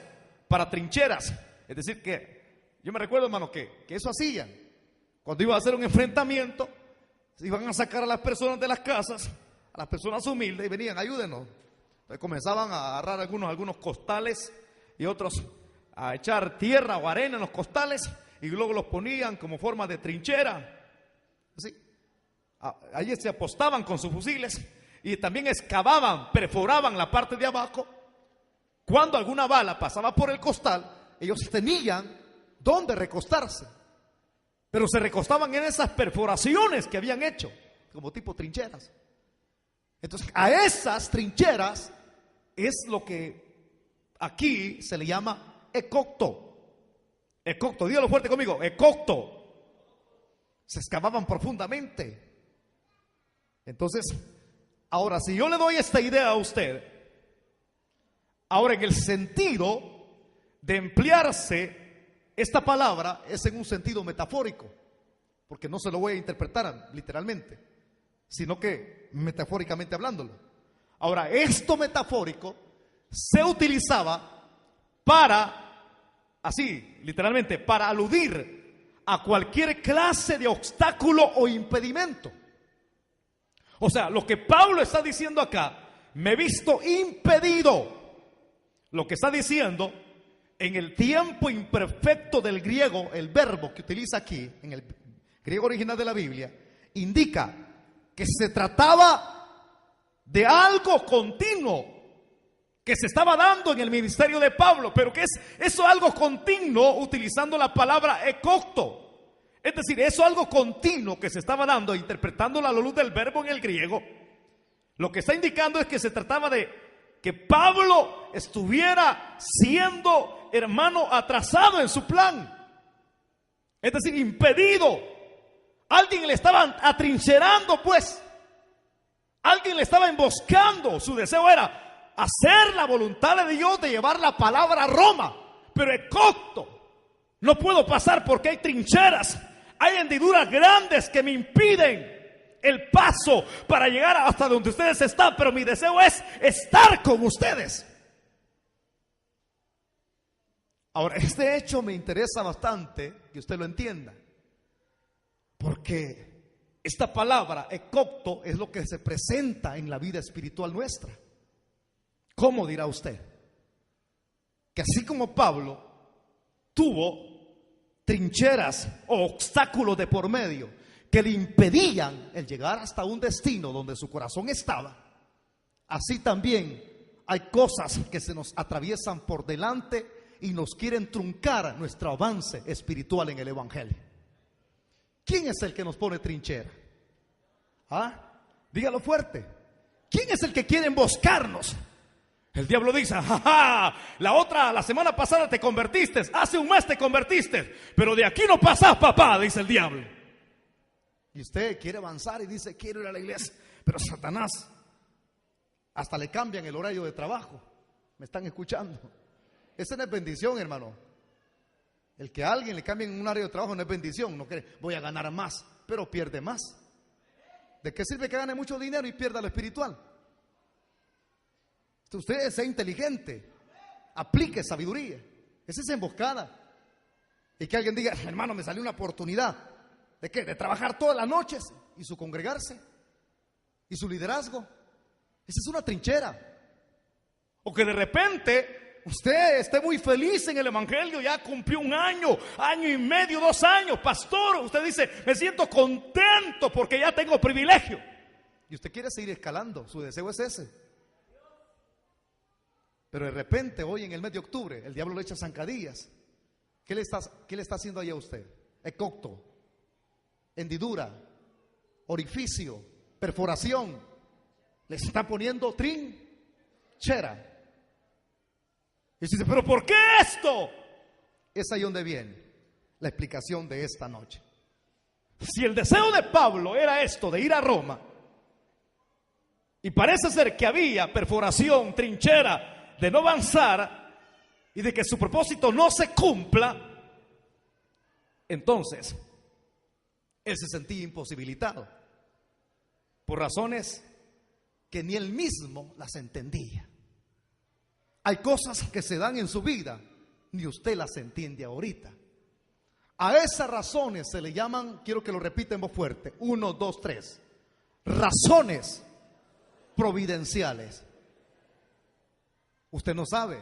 para trincheras. Es decir que, yo me recuerdo, hermano, que eso hacían. Cuando iban a hacer un enfrentamiento, se iban a sacar a las personas de las casas, a las personas humildes, y venían, ayúdenos. Entonces comenzaban a agarrar algunos costales y otros a echar tierra o arena en los costales y luego los ponían como forma de trinchera. Así. Allí se apostaban con sus fusiles y también excavaban, perforaban la parte de abajo. Cuando alguna bala pasaba por el costal, ellos tenían dónde recostarse, pero se recostaban en esas perforaciones que habían hecho, como tipo trincheras. Entonces, a esas trincheras es lo que aquí se le llama ecocto. Ecocto, dígalo fuerte conmigo, ecocto. Se excavaban profundamente. Entonces, ahora, si yo le doy esta idea a usted, ahora en el sentido de emplearse esta palabra es en un sentido metafórico, porque no se lo voy a interpretar literalmente, sino que metafóricamente hablándolo. Ahora, esto metafórico se utilizaba para, así, literalmente, para aludir a cualquier clase de obstáculo o impedimento. O sea, lo que Pablo está diciendo acá, me he visto impedido. Lo que está diciendo en el tiempo imperfecto del griego, el verbo que utiliza aquí, en el griego original de la Biblia, indica que se trataba de algo continuo que se estaba dando en el ministerio de Pablo, pero que es eso algo continuo utilizando la palabra ecocto. Es decir, eso algo continuo que se estaba dando, interpretando la luz del verbo en el griego, lo que está indicando es que se trataba de que Pablo estuviera siendo, hermano, atrasado en su plan. Es decir, impedido. Alguien le estaba atrincherando, pues. Alguien le estaba emboscando. Su deseo era hacer la voluntad de Dios de llevar la palabra a Roma. Pero ecocto. No puedo pasar porque hay trincheras. Hay hendiduras grandes que me impiden el paso para llegar hasta donde ustedes están, pero mi deseo es estar con ustedes. Ahora, este hecho me interesa bastante que usted lo entienda, porque esta palabra ecocto es lo que se presenta en la vida espiritual nuestra. ¿Cómo dirá usted? Que así como Pablo tuvo trincheras o obstáculos de por medio que le impedían el llegar hasta un destino donde su corazón estaba, así también hay cosas que se nos atraviesan por delante y nos quieren truncar nuestro avance espiritual en el Evangelio. ¿Quién es el que nos pone trinchera? ¿Ah? Dígalo fuerte. ¿Quién es el que quiere emboscarnos? El diablo dice: jaja, la semana pasada te convertiste, hace un mes te convertiste, pero de aquí no pasás, papá, dice el diablo. Y usted quiere avanzar y dice: quiero ir a la iglesia, pero Satanás, hasta le cambian el horario de trabajo. ¿Me están escuchando? Esa no es bendición, hermano. El que a alguien le cambien un horario de trabajo no es bendición. No quiere, voy a ganar más, pero pierde más. ¿De qué sirve que gane mucho dinero y pierda lo espiritual? Usted sea inteligente, aplique sabiduría. Esa es emboscada. Y que alguien diga: hermano, me salió una oportunidad. ¿De qué? De trabajar todas las noches. Y su congregarse y su liderazgo. Esa es una trinchera. O que de repente usted esté muy feliz en el evangelio, ya cumplió un año, año y medio, 2 años, pastor. Usted dice: me siento contento porque ya tengo privilegio. Y usted quiere seguir escalando, su deseo es ese. Pero de repente, hoy en el mes de octubre, el diablo le echa zancadillas. ¿Qué le está haciendo ahí a usted? Ecocto, hendidura, orificio, perforación. Le está poniendo trinchera. Y dice: pero ¿por qué esto? Es ahí donde viene la explicación de esta noche. Si el deseo de Pablo era esto, de ir a Roma, y parece ser que había perforación, trinchera, de no avanzar y de que su propósito no se cumpla, entonces él se sentía imposibilitado por razones que ni él mismo las entendía. Hay cosas que se dan en su vida, ni usted las entiende ahorita. A esas razones se le llaman, quiero que lo repita en voz fuerte, 1, 2, 3, razones providenciales. Usted no sabe.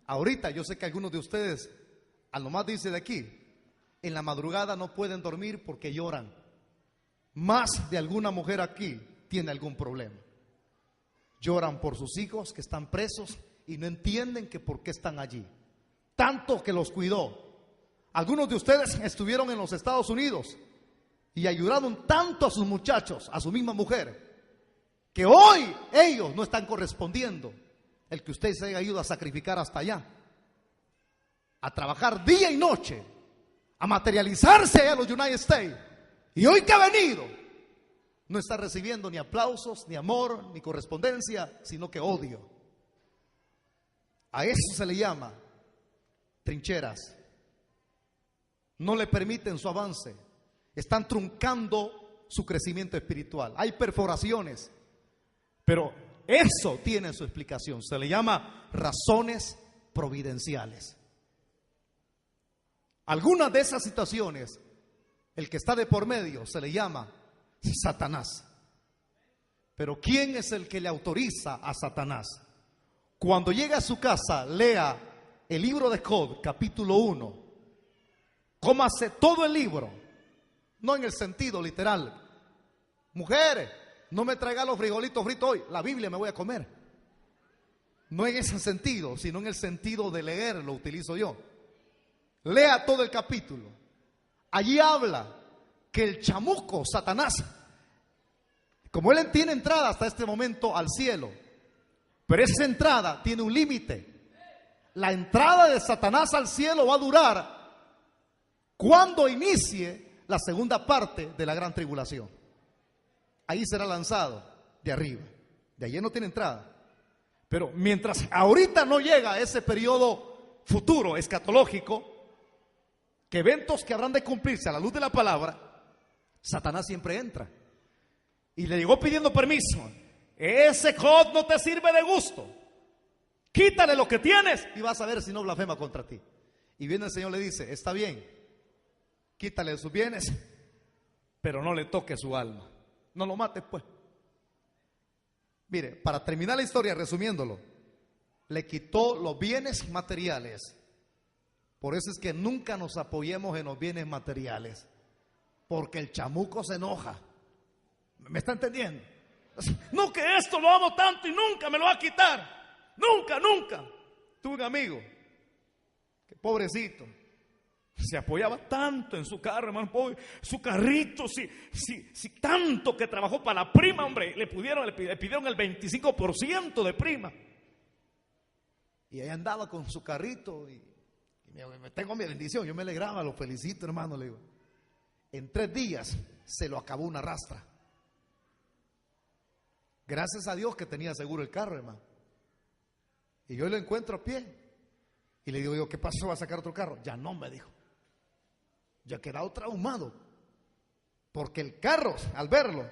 Ahorita yo sé que algunos de ustedes, a lo más dice de aquí, en la madrugada no pueden dormir porque lloran. Más de alguna mujer aquí tiene algún problema. Lloran por sus hijos que están presos y no entienden que por qué están allí. Tanto que los cuidó. Algunos de ustedes estuvieron en los Estados Unidos y ayudaron tanto a sus muchachos, a su misma mujer, que hoy ellos no están correspondiendo el que usted se haya ido a sacrificar hasta allá, a trabajar día y noche, a materializarse a los United States, y hoy que ha venido no está recibiendo ni aplausos, ni amor, ni correspondencia, sino que odio. A eso se le llama trincheras. No le permiten su avance, están truncando su crecimiento espiritual. Hay perforaciones, pero eso tiene su explicación. Se le llama razones providenciales. Algunas de esas situaciones, el que está de por medio se le llama Satanás. Pero ¿quién es el que le autoriza a Satanás? Cuando llega a su casa, lea el libro de Job, capítulo 1. Cómase todo el libro, no en el sentido literal. Mujeres, no me traiga los frijolitos fritos hoy, la Biblia me voy a comer. No en ese sentido, sino en el sentido de leer, lo utilizo yo. Lea todo el capítulo. Allí habla que el chamuco, Satanás, como él tiene entrada hasta este momento al cielo, pero esa entrada tiene un límite. La entrada de Satanás al cielo va a durar cuando inicie la segunda parte de la gran tribulación. Ahí será lanzado de arriba. De allí no tiene entrada. Pero mientras ahorita no llega ese periodo futuro, escatológico, que eventos que habrán de cumplirse a la luz de la palabra, Satanás siempre entra. Y le llegó pidiendo permiso. Ese Job no te sirve de gusto. Quítale lo que tienes y vas a ver si no blasfema contra ti. Y viene el Señor y le dice: está bien, quítale sus bienes, pero no le toque su alma. No lo mates, pues. Mire, para terminar la historia, resumiéndolo, le quitó los bienes materiales. Por eso es que nunca nos apoyemos en los bienes materiales, porque el chamuco se enoja. ¿Me está entendiendo? No, que esto lo amo tanto y nunca me lo va a quitar. Nunca, nunca. Tuve un amigo que pobrecito, Se apoyaba tanto en su carro, hermano, pobre, su carrito, sí, tanto que trabajó para la prima, hombre, le pidieron el 25% de prima. Y ahí andaba con su carrito y tengo mi bendición, yo me alegraba, lo felicito, hermano, le digo. En 3 días se lo acabó una rastra. Gracias a Dios que tenía seguro el carro, hermano. Y yo lo encuentro a pie. Y le digo, ¿qué pasó? ¿Va a sacar otro carro? Ya no, me dijo. Ya he quedado traumado. Porque el carro, al verlo,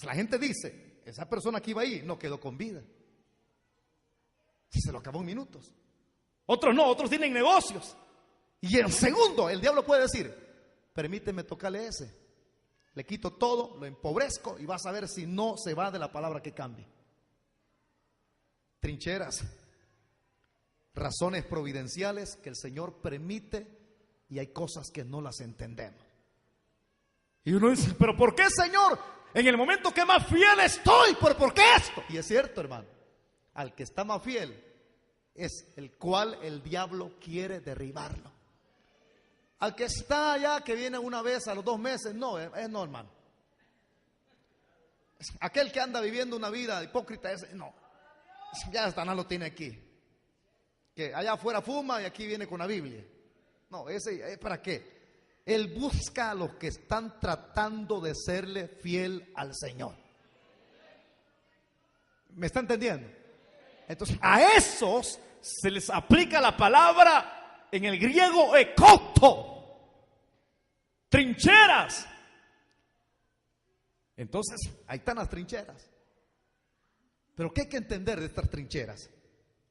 la gente dice, esa persona que iba ahí no quedó con vida. Se lo acabó en minutos. Otros no, otros tienen negocios. Y en segundo, el diablo puede decir, permíteme tocarle ese. Le quito todo, lo empobrezco y vas a ver si no se va de la palabra que cambie. Trincheras, razones providenciales que el Señor permite y hay cosas que no las entendemos. Y uno dice, ¿pero por qué, Señor? En el momento que más fiel estoy, ¿por qué esto? Y es cierto, hermano, al que está más fiel es el cual el diablo quiere derribarlo. Al que está allá, que viene una vez a los 2 meses, no, es no, hermano. Aquel que anda viviendo una vida hipócrita, no, ya Satanás lo tiene aquí. Que allá afuera fuma y aquí viene con la Biblia. No, ese, ¿para qué? Él busca a los que están tratando de serle fiel al Señor. ¿Me está entendiendo? Entonces, a esos se les aplica la palabra en el griego ekopto, trincheras. Entonces, ahí están las trincheras. Pero ¿qué hay que entender de estas trincheras?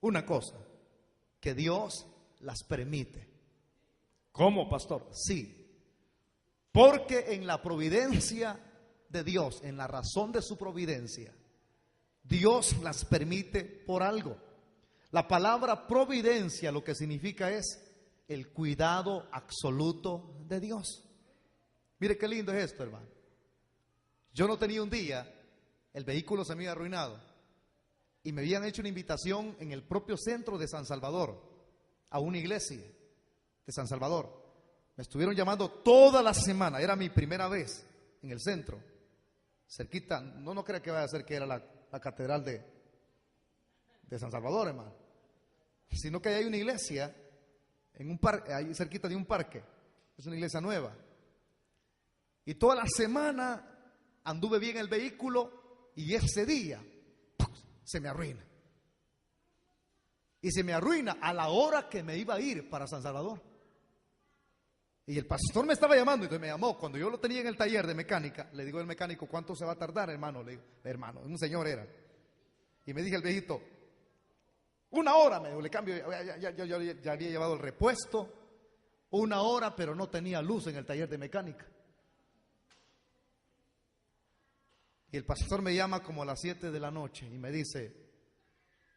Una cosa, que Dios las permite. ¿Cómo, pastor? Sí, porque en la providencia de Dios, en la razón de su providencia, Dios las permite por algo. La palabra providencia lo que significa es el cuidado absoluto de Dios. Mire qué lindo es esto, hermano. Yo no tenía un día, el vehículo se me había arruinado y me habían hecho una invitación en el propio centro de San Salvador, a una iglesia de San Salvador. Me estuvieron llamando toda la semana, era mi primera vez en el centro, cerquita, no crea que vaya a ser que era la catedral de San Salvador, hermano, sino que hay una iglesia en un parque, ahí cerquita de un parque, es una iglesia nueva. Y toda la semana anduve bien el vehículo y ese día se me arruina. Y se me arruina a la hora que me iba a ir para San Salvador. Y el pastor me estaba llamando, entonces me llamó. Cuando yo lo tenía en el taller de mecánica, le digo al mecánico, ¿cuánto se va a tardar, hermano? Le digo, hermano, un señor era. Y me dije al viejito, 1 hora, me dijo, le cambio, ya había llevado el repuesto, 1 hora, pero no tenía luz en el taller de mecánica. Y el pastor me llama como a las 7 de la noche y me dice,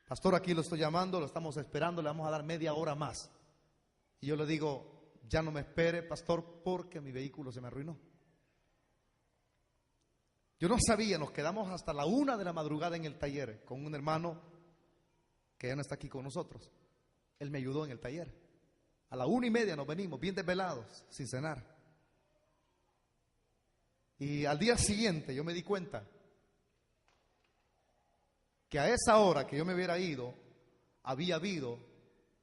pastor, aquí lo estoy llamando, lo estamos esperando, le vamos a dar media hora más. Y yo le digo, ya no me espere, pastor, porque mi vehículo se me arruinó. Yo no sabía, nos quedamos hasta la 1 de la madrugada en el taller con un hermano que ya no está aquí con nosotros. Él me ayudó en el taller. A la 1:30 nos venimos, bien desvelados, sin cenar. Y al día siguiente yo me di cuenta que a esa hora que yo me hubiera ido, había habido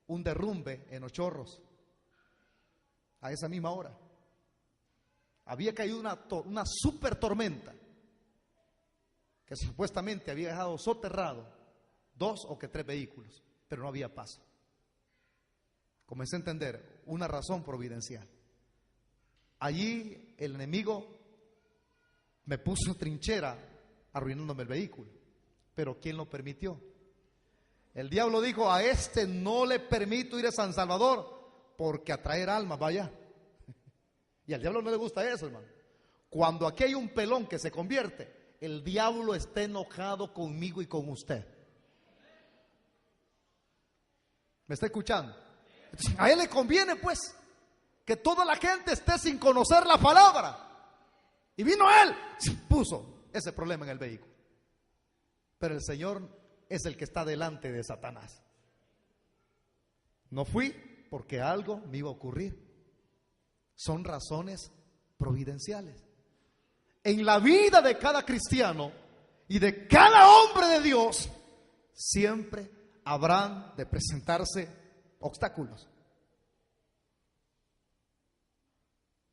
un derrumbe en Los Chorros. A esa misma hora había caído una super tormenta que supuestamente había dejado soterrado 2 o 3 vehículos, pero no había paso. Comencé a entender una razón providencial. Allí el enemigo me puso trinchera arruinándome el vehículo, pero ¿quién lo permitió? El diablo dijo, a este no le permito ir a San Salvador porque atraer almas, vaya. Y al diablo no le gusta eso, hermano. Cuando aquí hay un pelón que se convierte, el diablo está enojado conmigo y con usted. ¿Me está escuchando? Entonces, a él le conviene pues que toda la gente esté sin conocer la palabra. Y vino él, puso ese problema en el vehículo. Pero el Señor es el que está delante de Satanás. No fui, Porque algo me iba a ocurrir. Son razones providenciales. En la vida de cada cristiano y de cada hombre de Dios, siempre habrán de presentarse obstáculos.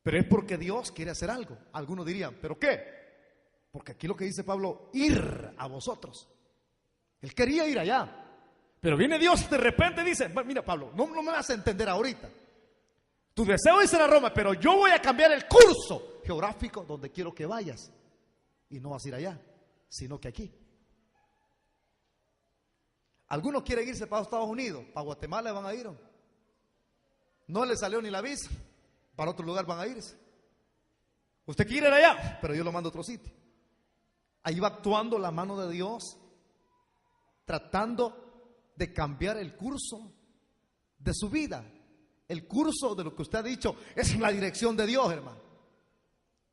Pero es porque Dios quiere hacer algo. Algunos dirían, ¿pero qué? Porque aquí lo que dice Pablo, ir a vosotros. Él quería ir allá. Pero viene Dios de repente y dice, mira Pablo, no me vas a entender ahorita. Tu deseo es ir a Roma, pero yo voy a cambiar el curso geográfico donde quiero que vayas. Y no vas a ir allá, sino que aquí. Algunos quieren irse para Estados Unidos, para Guatemala van a ir. No les salió ni la visa, para otro lugar van a irse. Usted quiere ir allá, pero yo lo mando a otro sitio. Ahí va actuando la mano de Dios, tratando de cambiar el curso de su vida. El curso de lo que usted ha dicho es la dirección de Dios, hermano.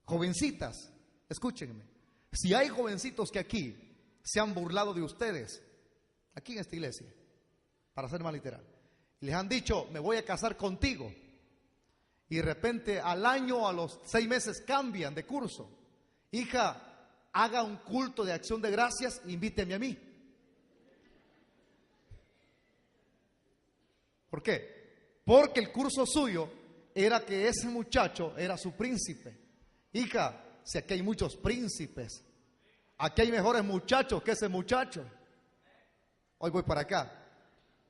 Jovencitas, escúchenme. Si hay jovencitos que aquí se han burlado de ustedes, aquí en esta iglesia, para ser más literal, y les han dicho, me voy a casar contigo, y de repente al año, a los 6 meses cambian de curso. Hija, haga un culto de acción de gracias, invíteme a mí. ¿Por qué? Porque el curso suyo era que ese muchacho era su príncipe. Hija, si aquí hay muchos príncipes, aquí hay mejores muchachos que ese muchacho. Hoy voy para acá.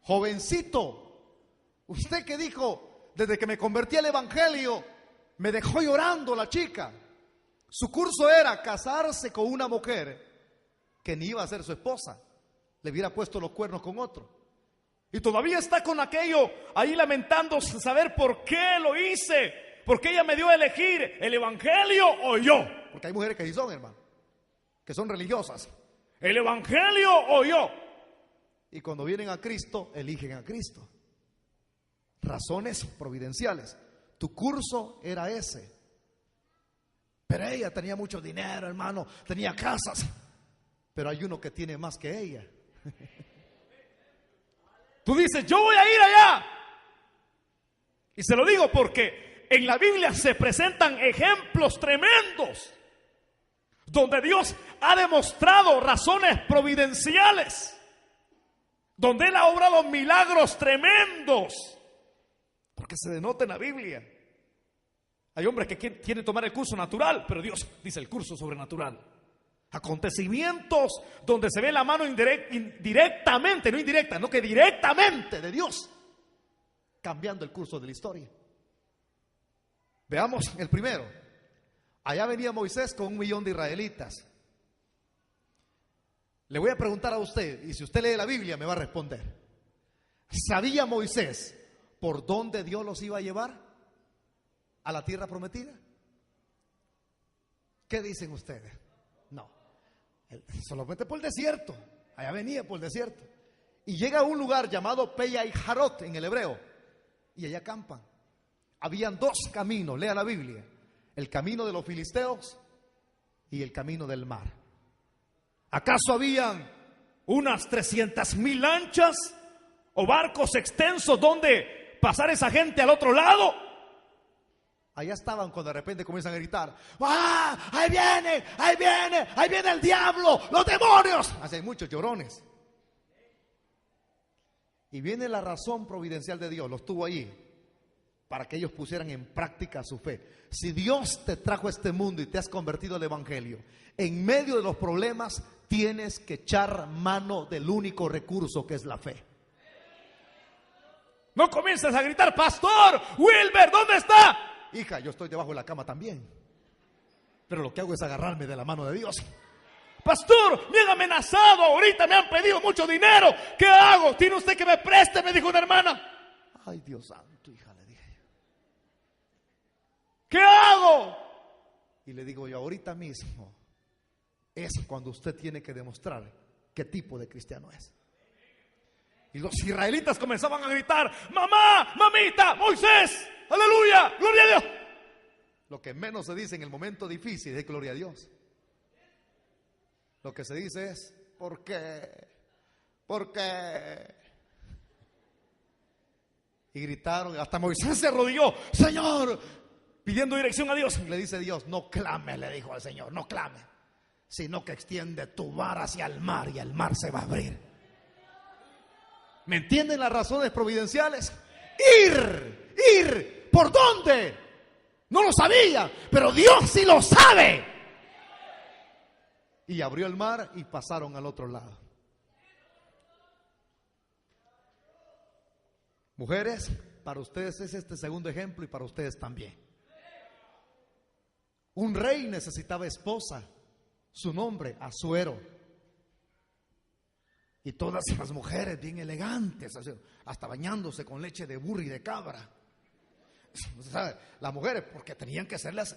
Jovencito, usted que dijo, desde que me convertí al evangelio, me dejó llorando la chica. Su curso era casarse con una mujer que ni iba a ser su esposa. Le hubiera puesto los cuernos con otro. Y todavía está con aquello ahí lamentándose, saber por qué lo hice, porque ella me dio a elegir el evangelio o yo. Porque hay mujeres que sí son, hermano, que son religiosas. El evangelio o yo. Y cuando vienen a Cristo, eligen a Cristo. Razones providenciales. Tu curso era ese. Pero ella tenía mucho dinero, hermano, tenía casas. Pero hay uno que tiene más que ella. Tú dices, yo voy a ir allá. Y se lo digo porque en la Biblia se presentan ejemplos tremendos donde Dios ha demostrado razones providenciales, donde Él ha obrado milagros tremendos, porque se denota en la Biblia. Hay hombres que quieren tomar el curso natural, pero Dios dice el curso sobrenatural. Acontecimientos donde se ve la mano directamente, no indirecta, no que directamente de Dios, cambiando el curso de la historia. Veamos el primero. Allá venía Moisés con 1 millón de israelitas. Le voy a preguntar a usted, y si usted lee la Biblia me va a responder. ¿Sabía Moisés por dónde Dios los iba a llevar a la tierra prometida? ¿Qué dicen ustedes? No. Solamente por el desierto. Allá venía por el desierto. Y llega a un lugar llamado Peya y Jarot en el hebreo. Y allá acampan. Habían 2 caminos, lea la Biblia. El camino de los filisteos y el camino del mar. ¿Acaso habían unas 300,000 lanchas o barcos extensos donde pasar esa gente al otro lado? Allá estaban cuando de repente comienzan a gritar, ¡ah! ¡Ahí viene! ¡Ahí viene! ¡Ahí viene el diablo! ¡Los demonios! Así hay muchos llorones. Y viene la razón providencial de Dios, los tuvo allí, para que ellos pusieran en práctica su fe. Si Dios te trajo a este mundo y te has convertido al evangelio, en medio de los problemas tienes que echar mano del único recurso que es la fe. No comiences a gritar, pastor, Wilber, ¿dónde está? Hija, yo estoy debajo de la cama también, pero lo que hago es agarrarme de la mano de Dios. Pastor, me han amenazado, ahorita me han pedido mucho dinero, ¿qué hago? ¿Tiene usted que me preste? Me dijo una hermana. Ay, Dios santo, hija, le dije yo. ¿Qué hago? Y le digo yo, ahorita mismo es cuando usted tiene que demostrar qué tipo de cristiano es. Y los israelitas comenzaban a gritar, mamá, mamita, Moisés, aleluya, gloria a Dios. Lo que menos se dice en el momento difícil es gloria a Dios. Lo que se dice es, ¿por qué? ¿Por qué? Y gritaron, hasta Moisés se arrodilló, Señor, pidiendo dirección a Dios. Y le dice Dios, no clame, le dijo al Señor, no clame, sino que extiende tu vara hacia el mar y el mar se va a abrir. ¿Me entienden las razones providenciales? Ir, ¿por dónde? No lo sabía, pero Dios sí lo sabe. Y abrió el mar y pasaron al otro lado. Mujeres, para ustedes es este segundo ejemplo y para ustedes también. Un rey necesitaba esposa, su nombre, Asuero. Y todas las mujeres bien elegantes, hasta bañándose con leche de burro y de cabra. Las mujeres, porque tenían que ser las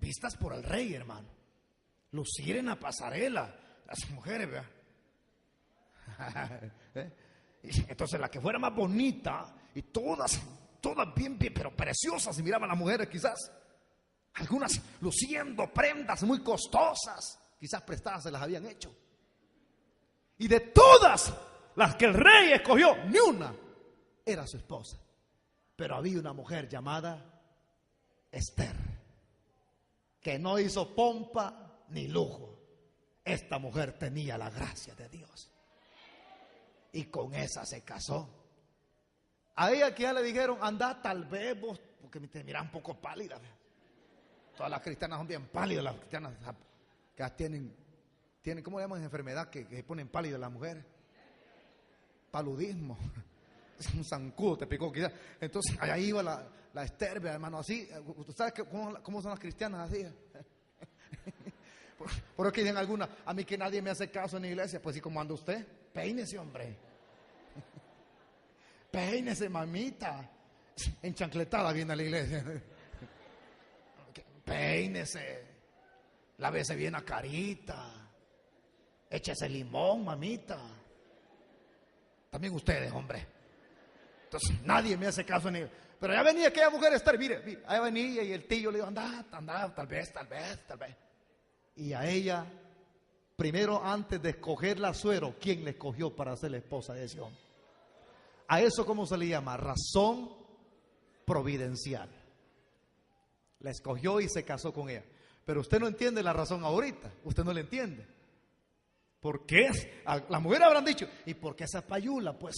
vistas por el rey, hermano. Lucir en la pasarela, las mujeres, ¿verdad? Entonces la que fuera más bonita y todas bien, pero preciosas, y miraban a las mujeres quizás, algunas luciendo prendas muy costosas, quizás prestadas se las habían hecho. Y de todas las que el rey escogió, ni una era su esposa. Pero había una mujer llamada Esther, que no hizo pompa ni lujo. Esta mujer tenía la gracia de Dios. Y con esa se casó. A ella que ya le dijeron, anda tal vez vos, porque te miras un poco pálida. Todas las cristianas son bien pálidas, las cristianas que tienen, ¿cómo le llaman enfermedad que ponen pálidas las mujeres? Paludismo. Es un zancudo, te picó quizás. Entonces allá iba la Esther, hermano, así. ¿Usted sabe cómo son las cristianas así? Por que dicen algunas, a mí que nadie me hace caso en la iglesia. Pues sí, como anda usted, peínese, hombre. Peínese, mamita. Enchancletada viene a la iglesia. Peínese. Lávese bien la carita. Échese limón, mamita. También ustedes, hombre. Entonces nadie me hace caso ni. Pero ya venía aquella mujer Esther, mire, ahí venía y el tío le dijo, anda, tal vez. Y a ella, primero antes de escoger la suero, ¿quién le escogió para ser la esposa de ese hombre? A eso, ¿cómo se le llama? Razón providencial. La escogió y se casó con ella. Pero usted no entiende la razón ahorita, usted no la entiende. ¿Por qué? Las mujeres habrán dicho, ¿y por qué esa payula, pues?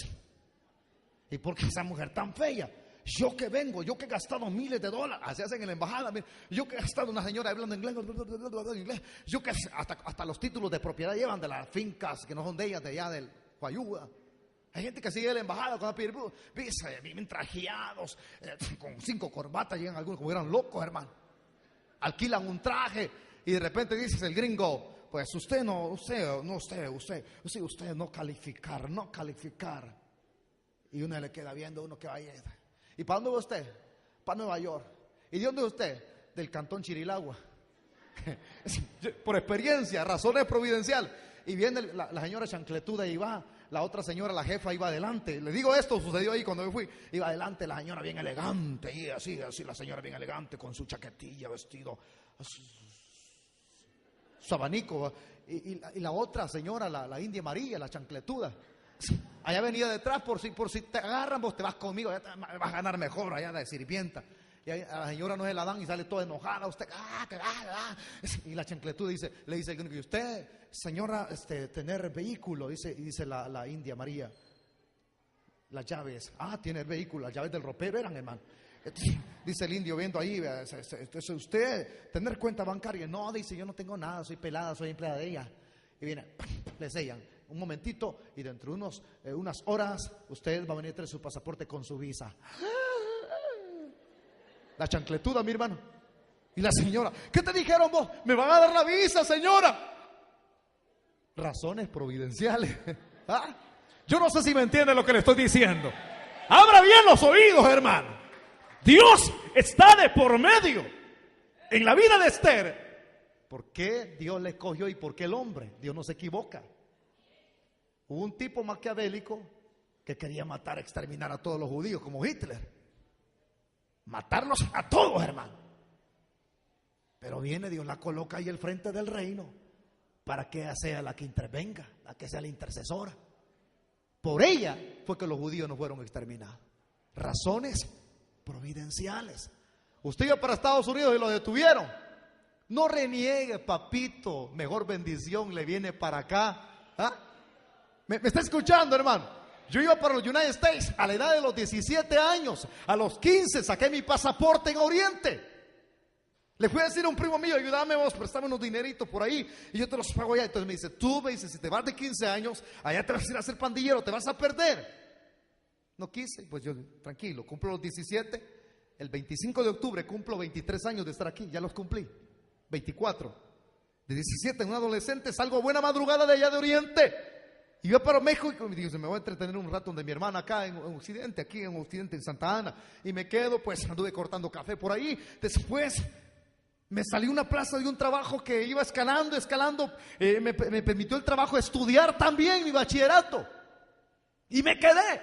¿Y por qué esa mujer tan fea? Yo que vengo, yo que he gastado miles de dólares, así hacen en la embajada, yo que he gastado una señora hablando inglés, yo que hasta los títulos de propiedad llevan de las fincas que no son de ellas, de allá del Guayúa. Hay gente que sigue la embajada cuando pide visa, bien trajeados, con 5 corbatas, llegan algunos como eran locos, hermano. Alquilan un traje y de repente dices el gringo, pues usted no calificar. Y uno le queda viendo, uno que vaya. ¿Y para dónde va usted? Para Nueva York. ¿Y de dónde es usted? Del cantón Chirilagua. Por experiencia, razones providenciales. Y viene la señora chancletuda y va. La otra señora, la jefa, iba adelante. Le digo, esto sucedió ahí cuando yo fui. Iba adelante la señora bien elegante. Y así la señora bien elegante con su chaquetilla, vestido, su abanico. Y la otra señora, la India María, la chancletuda. Allá venía detrás, por si te agarran, vos te vas conmigo, ya vas a ganar mejor allá de sirvienta. Y a la señora no se la dan y sale toda enojada. Usted, y la chancletuda le dice, ¿y usted, señora, tener vehículo? Dice la India María, las llaves. Tiene el vehículo, las llaves del ropero eran, hermano. Dice el indio viendo ahí, usted, tener cuenta bancaria. No, dice, yo no tengo nada, soy pelada, soy empleada de ella. Y viene, le sellan. Un momentito y dentro de unas horas usted va a venir a traer su pasaporte con su visa. La chancletuda, mi hermano. Y la señora, ¿qué te dijeron vos? Me van a dar la visa, señora. Razones providenciales. Yo no sé si me entiende lo que le estoy diciendo. Abra bien los oídos, hermano. Dios está de por medio en la vida de Esther. ¿Por qué Dios le escogió y por qué el hombre? Dios no se equivoca. Hubo un tipo maquiavélico que quería matar, exterminar a todos los judíos, como Hitler. Matarlos a todos, hermano. Pero viene Dios, la coloca ahí al frente del reino para que ella sea la que intervenga, la que sea la intercesora. Por ella fue que los judíos no fueron exterminados. Razones providenciales. Usted iba para Estados Unidos y lo detuvieron. No reniegue, papito. Mejor bendición le viene para acá. ¿Ah? ¿Me está escuchando, hermano? Yo iba para los United States a la edad de los 17 años. A los 15 saqué mi pasaporte en Oriente. Le fui a decir a un primo mío, ayúdame vos, préstame unos dineritos por ahí y yo te los pago allá. Entonces me dice, tú me dices, si te vas de 15 años, allá te vas a ir a ser pandillero, te vas a perder. No quise, pues yo, tranquilo, cumplo los 17. El 25 de octubre cumplo 23 años de estar aquí, ya los cumplí. 24. De 17, un adolescente, salgo a buena madrugada de allá de Oriente. Y yo para México y digo, me voy a entretener un rato donde mi hermana acá en Occidente, aquí en Occidente, en Santa Ana. Y me quedo, pues anduve cortando café por ahí. Después me salí a una plaza de un trabajo que iba escalando. Me permitió el trabajo estudiar también mi bachillerato. Y me quedé.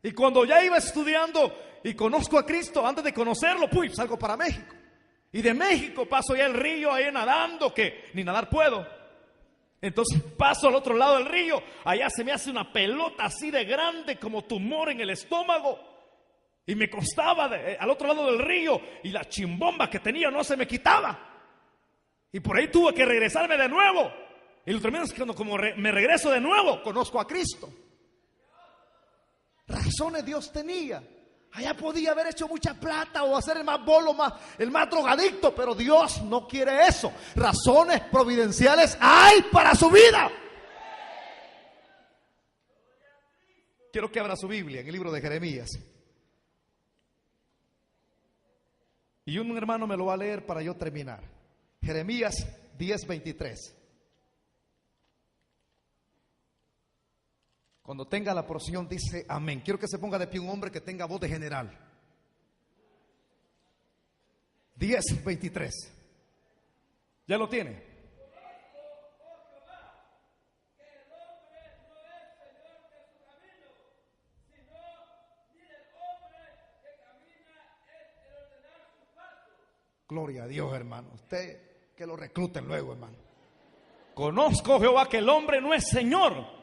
Y cuando ya iba estudiando y conozco a Cristo, antes de conocerlo, salgo para México. Y de México paso ya el río ahí nadando, que ni nadar puedo. Entonces paso al otro lado del río, allá se me hace una pelota así de grande como tumor en el estómago. Y me costaba al otro lado del río y la chimbomba que tenía no se me quitaba. Y por ahí tuve que regresarme de nuevo. Y lo tremendo es que cuando me regreso de nuevo, conozco a Cristo. Razones Dios tenía. Allá podía haber hecho mucha plata o hacer el más bolo, el más drogadicto, pero Dios no quiere eso. Razones providenciales hay para su vida. Quiero que abra su Biblia en el libro de Jeremías. Y un hermano me lo va a leer para yo terminar. Jeremías 10:23. Cuando tenga la porción dice amén. Quiero que se ponga de pie un hombre que tenga voz de general. 10:23. ¿Ya lo tiene? Gloria a Dios, hermano. Usted que lo recluten luego, hermano. Conozco, Jehová, que el hombre no es Señor.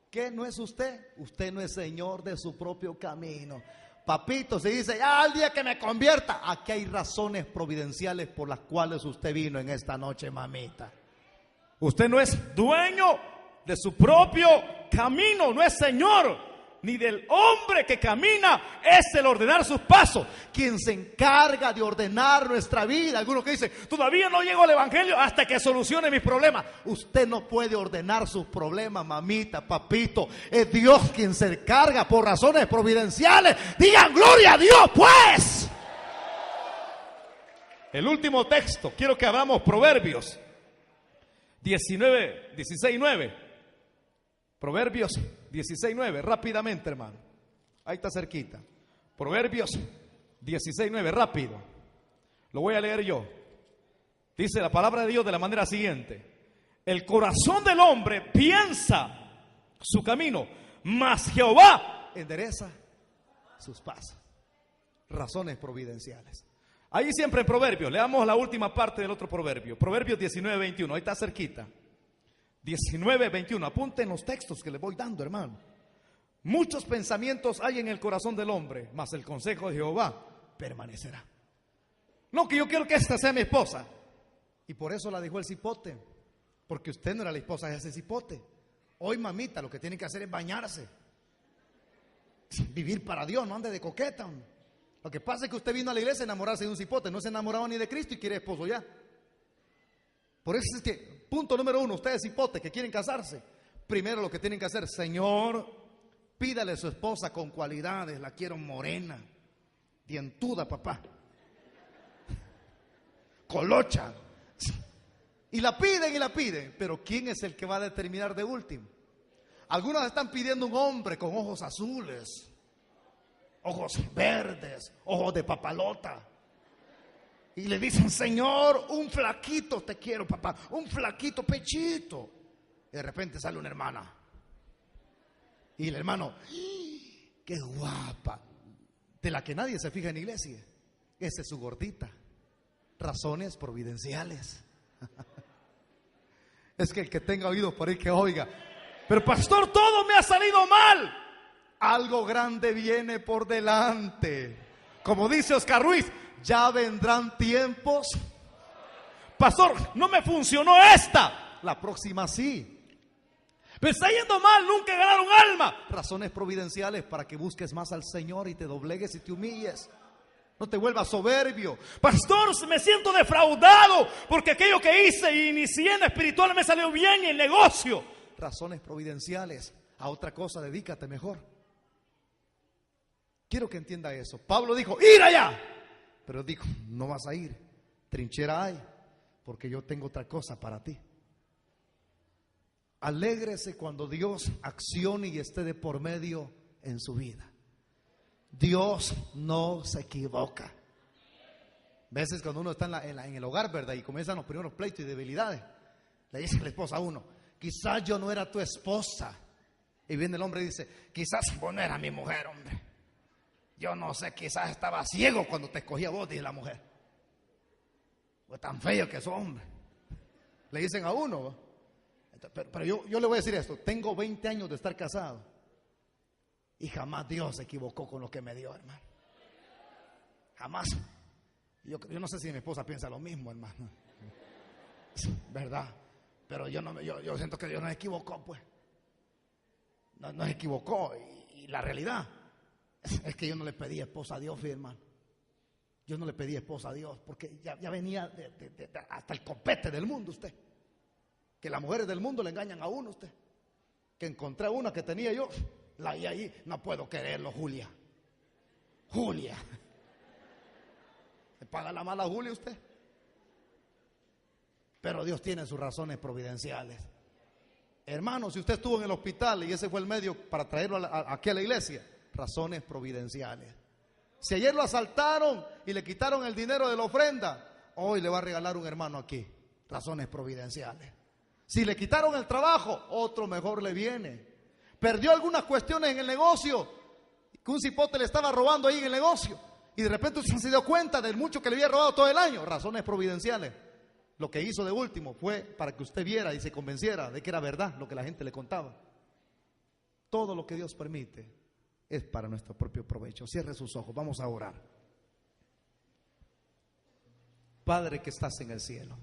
¿Qué no es usted? Usted no es señor de su propio camino. Papito, se dice, al día que me convierta. Aquí hay razones providenciales por las cuales usted vino en esta noche, mamita. Usted no es dueño de su propio camino, no es señor ni del hombre que camina, es el ordenar sus pasos. Quien se encarga de ordenar nuestra vida. Algunos que dicen, todavía no llego al evangelio hasta que solucione mis problemas. Usted no puede ordenar sus problemas, mamita, papito. Es Dios quien se encarga por razones providenciales. Digan gloria a Dios, pues. El último texto, quiero que abramos Proverbios 16:9. Proverbios 16:9, rápidamente, hermano. Ahí está cerquita. Proverbios 16:9, rápido. Lo voy a leer yo. Dice la palabra de Dios de la manera siguiente: el corazón del hombre piensa su camino, mas Jehová endereza sus pasos. Razones providenciales. Ahí siempre en Proverbios, leamos la última parte del otro proverbio. Proverbios 19:21, ahí está cerquita. 19:21, apunten los textos que les voy dando, hermano. Muchos pensamientos hay en el corazón del hombre, mas el consejo de Jehová permanecerá. No, que yo quiero que esta sea mi esposa. Y por eso la dejó el cipote, porque usted no era la esposa de ese cipote. Hoy, mamita, lo que tiene que hacer es bañarse, vivir para Dios, no ande de coqueta. Lo que pasa es que usted vino a la iglesia a enamorarse de un cipote, no se enamoraba ni de Cristo y quiere esposo ya. Por eso es que, punto número 1, ustedes cipotes que quieren casarse, primero lo que tienen que hacer, Señor, pídale a su esposa con cualidades, la quiero morena, dientuda, papá, colocha. Y la piden, pero ¿quién es el que va a determinar de último? Algunos están pidiendo un hombre con ojos azules, ojos verdes, ojos de papalota. Y le dicen, Señor, un flaquito te quiero, papá, un flaquito pechito. Y de repente sale una hermana. Y el hermano, qué guapa. De la que nadie se fija en la iglesia. Esa es su gordita. Razones providenciales. Es que el que tenga oídos por ahí que oiga. Pero pastor, todo me ha salido mal. Algo grande viene por delante. Como dice Oscar Ruiz, ya vendrán tiempos. Pastor, no me funcionó esta. La próxima sí. Me está yendo mal, nunca ganaron alma. Razones providenciales para que busques más al Señor y te doblegues y te humilles. No te vuelvas soberbio. Pastor, me siento defraudado porque aquello que hice y inicié en espiritual me salió bien en el negocio. Razones providenciales. A otra cosa dedícate mejor. Quiero que entienda eso. Pablo dijo, ir allá. Pero dijo, no vas a ir. Trinchera hay, porque yo tengo otra cosa para ti. Alégrese cuando Dios accione y esté de por medio en su vida. Dios no se equivoca. A veces cuando uno está en el hogar, ¿verdad? Y comienzan los primeros pleitos y debilidades, le dice la esposa a uno, quizás yo no era tu esposa. Y viene el hombre y dice, quizás vos no eras mi mujer, hombre. Yo no sé, quizás estaba ciego cuando te escogí a vos, dice la mujer. Pues tan feo que sos, hombre. Le dicen a uno, ¿no? Pero yo le voy a decir esto, tengo 20 años de estar casado y jamás Dios se equivocó con lo que me dio, hermano. Jamás. Yo no sé si mi esposa piensa lo mismo, hermano. ¿Verdad? Pero yo siento que Dios no se equivocó, pues. No se equivocó. Y la realidad es que yo no le pedí esposa a Dios, hermano. Yo no le pedí esposa a Dios porque ya venía hasta el copete del mundo usted. Que las mujeres del mundo le engañan a uno usted. Que encontré una que tenía yo, la vi ahí, no puedo quererlo, Julia. Julia. ¿Le paga la mala a Julia usted? Pero Dios tiene sus razones providenciales. Hermano, si usted estuvo en el hospital y ese fue el medio para traerlo aquí a la iglesia, razones providenciales. Si ayer lo asaltaron y le quitaron el dinero de la ofrenda, hoy le va a regalar un hermano aquí, razones providenciales. Si le quitaron el trabajo, otro mejor le viene. Perdió algunas cuestiones en el negocio, que un cipote le estaba robando ahí en el negocio, y de repente usted se dio cuenta del mucho que le había robado todo el año, razones providenciales. Lo que hizo de último fue para que usted viera y se convenciera de que era verdad lo que la gente le contaba. Todo lo que Dios permite es para nuestro propio provecho. Cierre sus ojos, vamos a orar. Padre que estás en el cielo,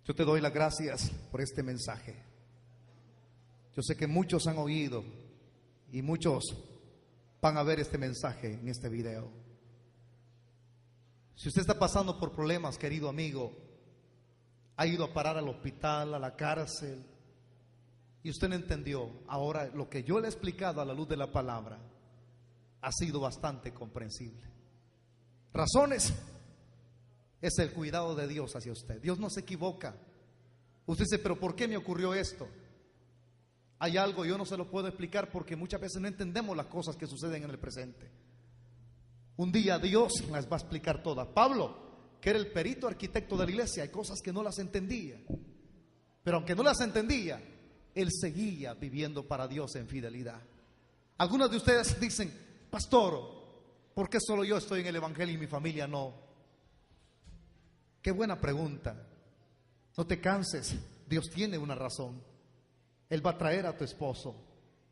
yo te doy las gracias por este mensaje. Yo sé que muchos han oído y muchos van a ver este mensaje en este video. Si usted está pasando por problemas, querido amigo, ha ido a parar al hospital, a la cárcel, y usted no entendió, ahora lo que yo le he explicado a la luz de la palabra ha sido bastante comprensible. Razones es el cuidado de Dios hacia usted. Dios no se equivoca. Usted dice, pero ¿por qué me ocurrió esto? Hay algo, yo no se lo puedo explicar porque muchas veces no entendemos las cosas que suceden en el presente. Un día Dios las va a explicar todas. Pablo, que era el perito arquitecto de la iglesia, hay cosas que no las entendía. Pero aunque no las entendía, él seguía viviendo para Dios en fidelidad. Algunos de ustedes dicen, pastor, ¿por qué solo yo estoy en el evangelio y mi familia no? Qué buena pregunta. No te canses, Dios tiene una razón. Él va a traer a tu esposo,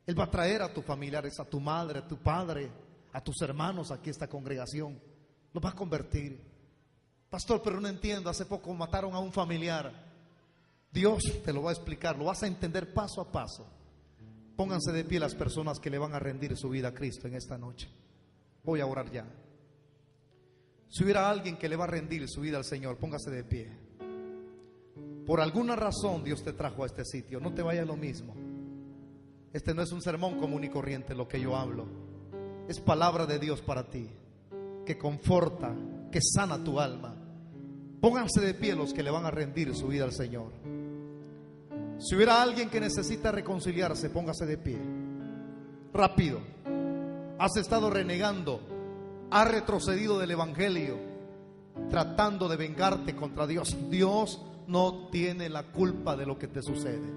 Él va a traer a tus familiares, a tu madre, a tu padre, a tus hermanos aquí a esta congregación. Los va a convertir. Pastor, pero no entiendo, hace poco mataron a un familiar. Dios te lo va a explicar, lo vas a entender paso a paso. Pónganse de pie las personas que le van a rendir su vida a Cristo en esta noche. Voy a orar ya. Si hubiera alguien que le va a rendir su vida al Señor, póngase de pie. Por alguna razón Dios te trajo a este sitio, no te vayas lo mismo. Este no es un sermón común y corriente lo que yo hablo. Es palabra de Dios para ti, que conforta, que sana tu alma. Pónganse de pie los que le van a rendir su vida al Señor. Si hubiera alguien que necesita reconciliarse, póngase de pie. Rápido. Has estado renegando, has retrocedido del evangelio, tratando de vengarte contra Dios. Dios no tiene la culpa de lo que te sucede.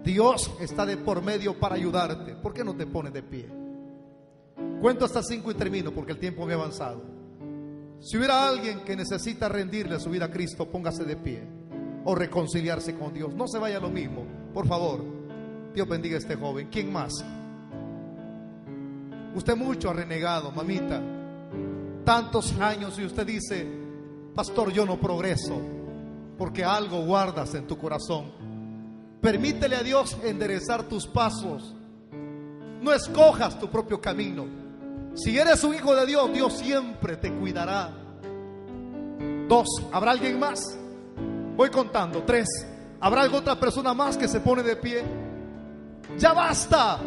Dios está de por medio para ayudarte. ¿Por qué no te pones de pie? Cuento hasta 5 y termino porque el tiempo me ha avanzado. Si hubiera alguien que necesita rendirle su vida a Cristo, póngase de pie o reconciliarse con Dios. No se vaya lo mismo, por favor. Dios bendiga a este joven. ¿Quién más? Usted mucho ha renegado, mamita. Tantos años y usted dice: pastor, yo no progreso, porque algo guardas en tu corazón. Permítele a Dios enderezar tus pasos. No escojas tu propio camino. Si eres un hijo de Dios, Dios siempre te cuidará. 2, ¿habrá alguien más? Voy contando. 3, ¿habrá alguna otra persona más que se pone de pie? Ya basta.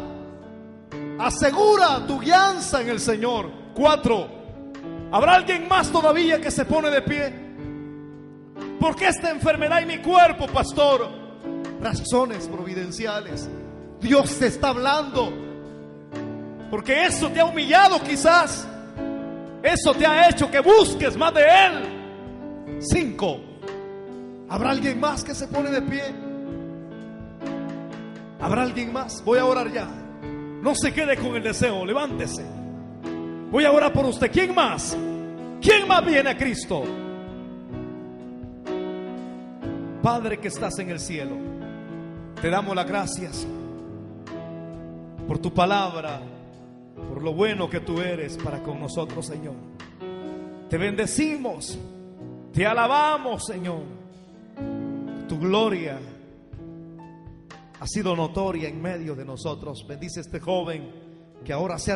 Asegura tu guianza en el Señor. 4, ¿habrá alguien más todavía que se pone de pie? ¿Por qué esta enfermedad en mi cuerpo, pastor? Razones providenciales. Dios te está hablando. Porque eso te ha humillado quizás. Eso te ha hecho que busques más de Él. 5, ¿habrá alguien más que se pone de pie? ¿Habrá alguien más? Voy a orar ya. No se quede con el deseo, levántese. Voy a orar por usted. ¿Quién más? ¿Quién más viene a Cristo? Padre que estás en el cielo, te damos las gracias por tu palabra, por lo bueno que tú eres para con nosotros, Señor. Te bendecimos, te alabamos, Señor. Tu gloria ha sido notoria en medio de nosotros. Bendice a este joven que ahora se ha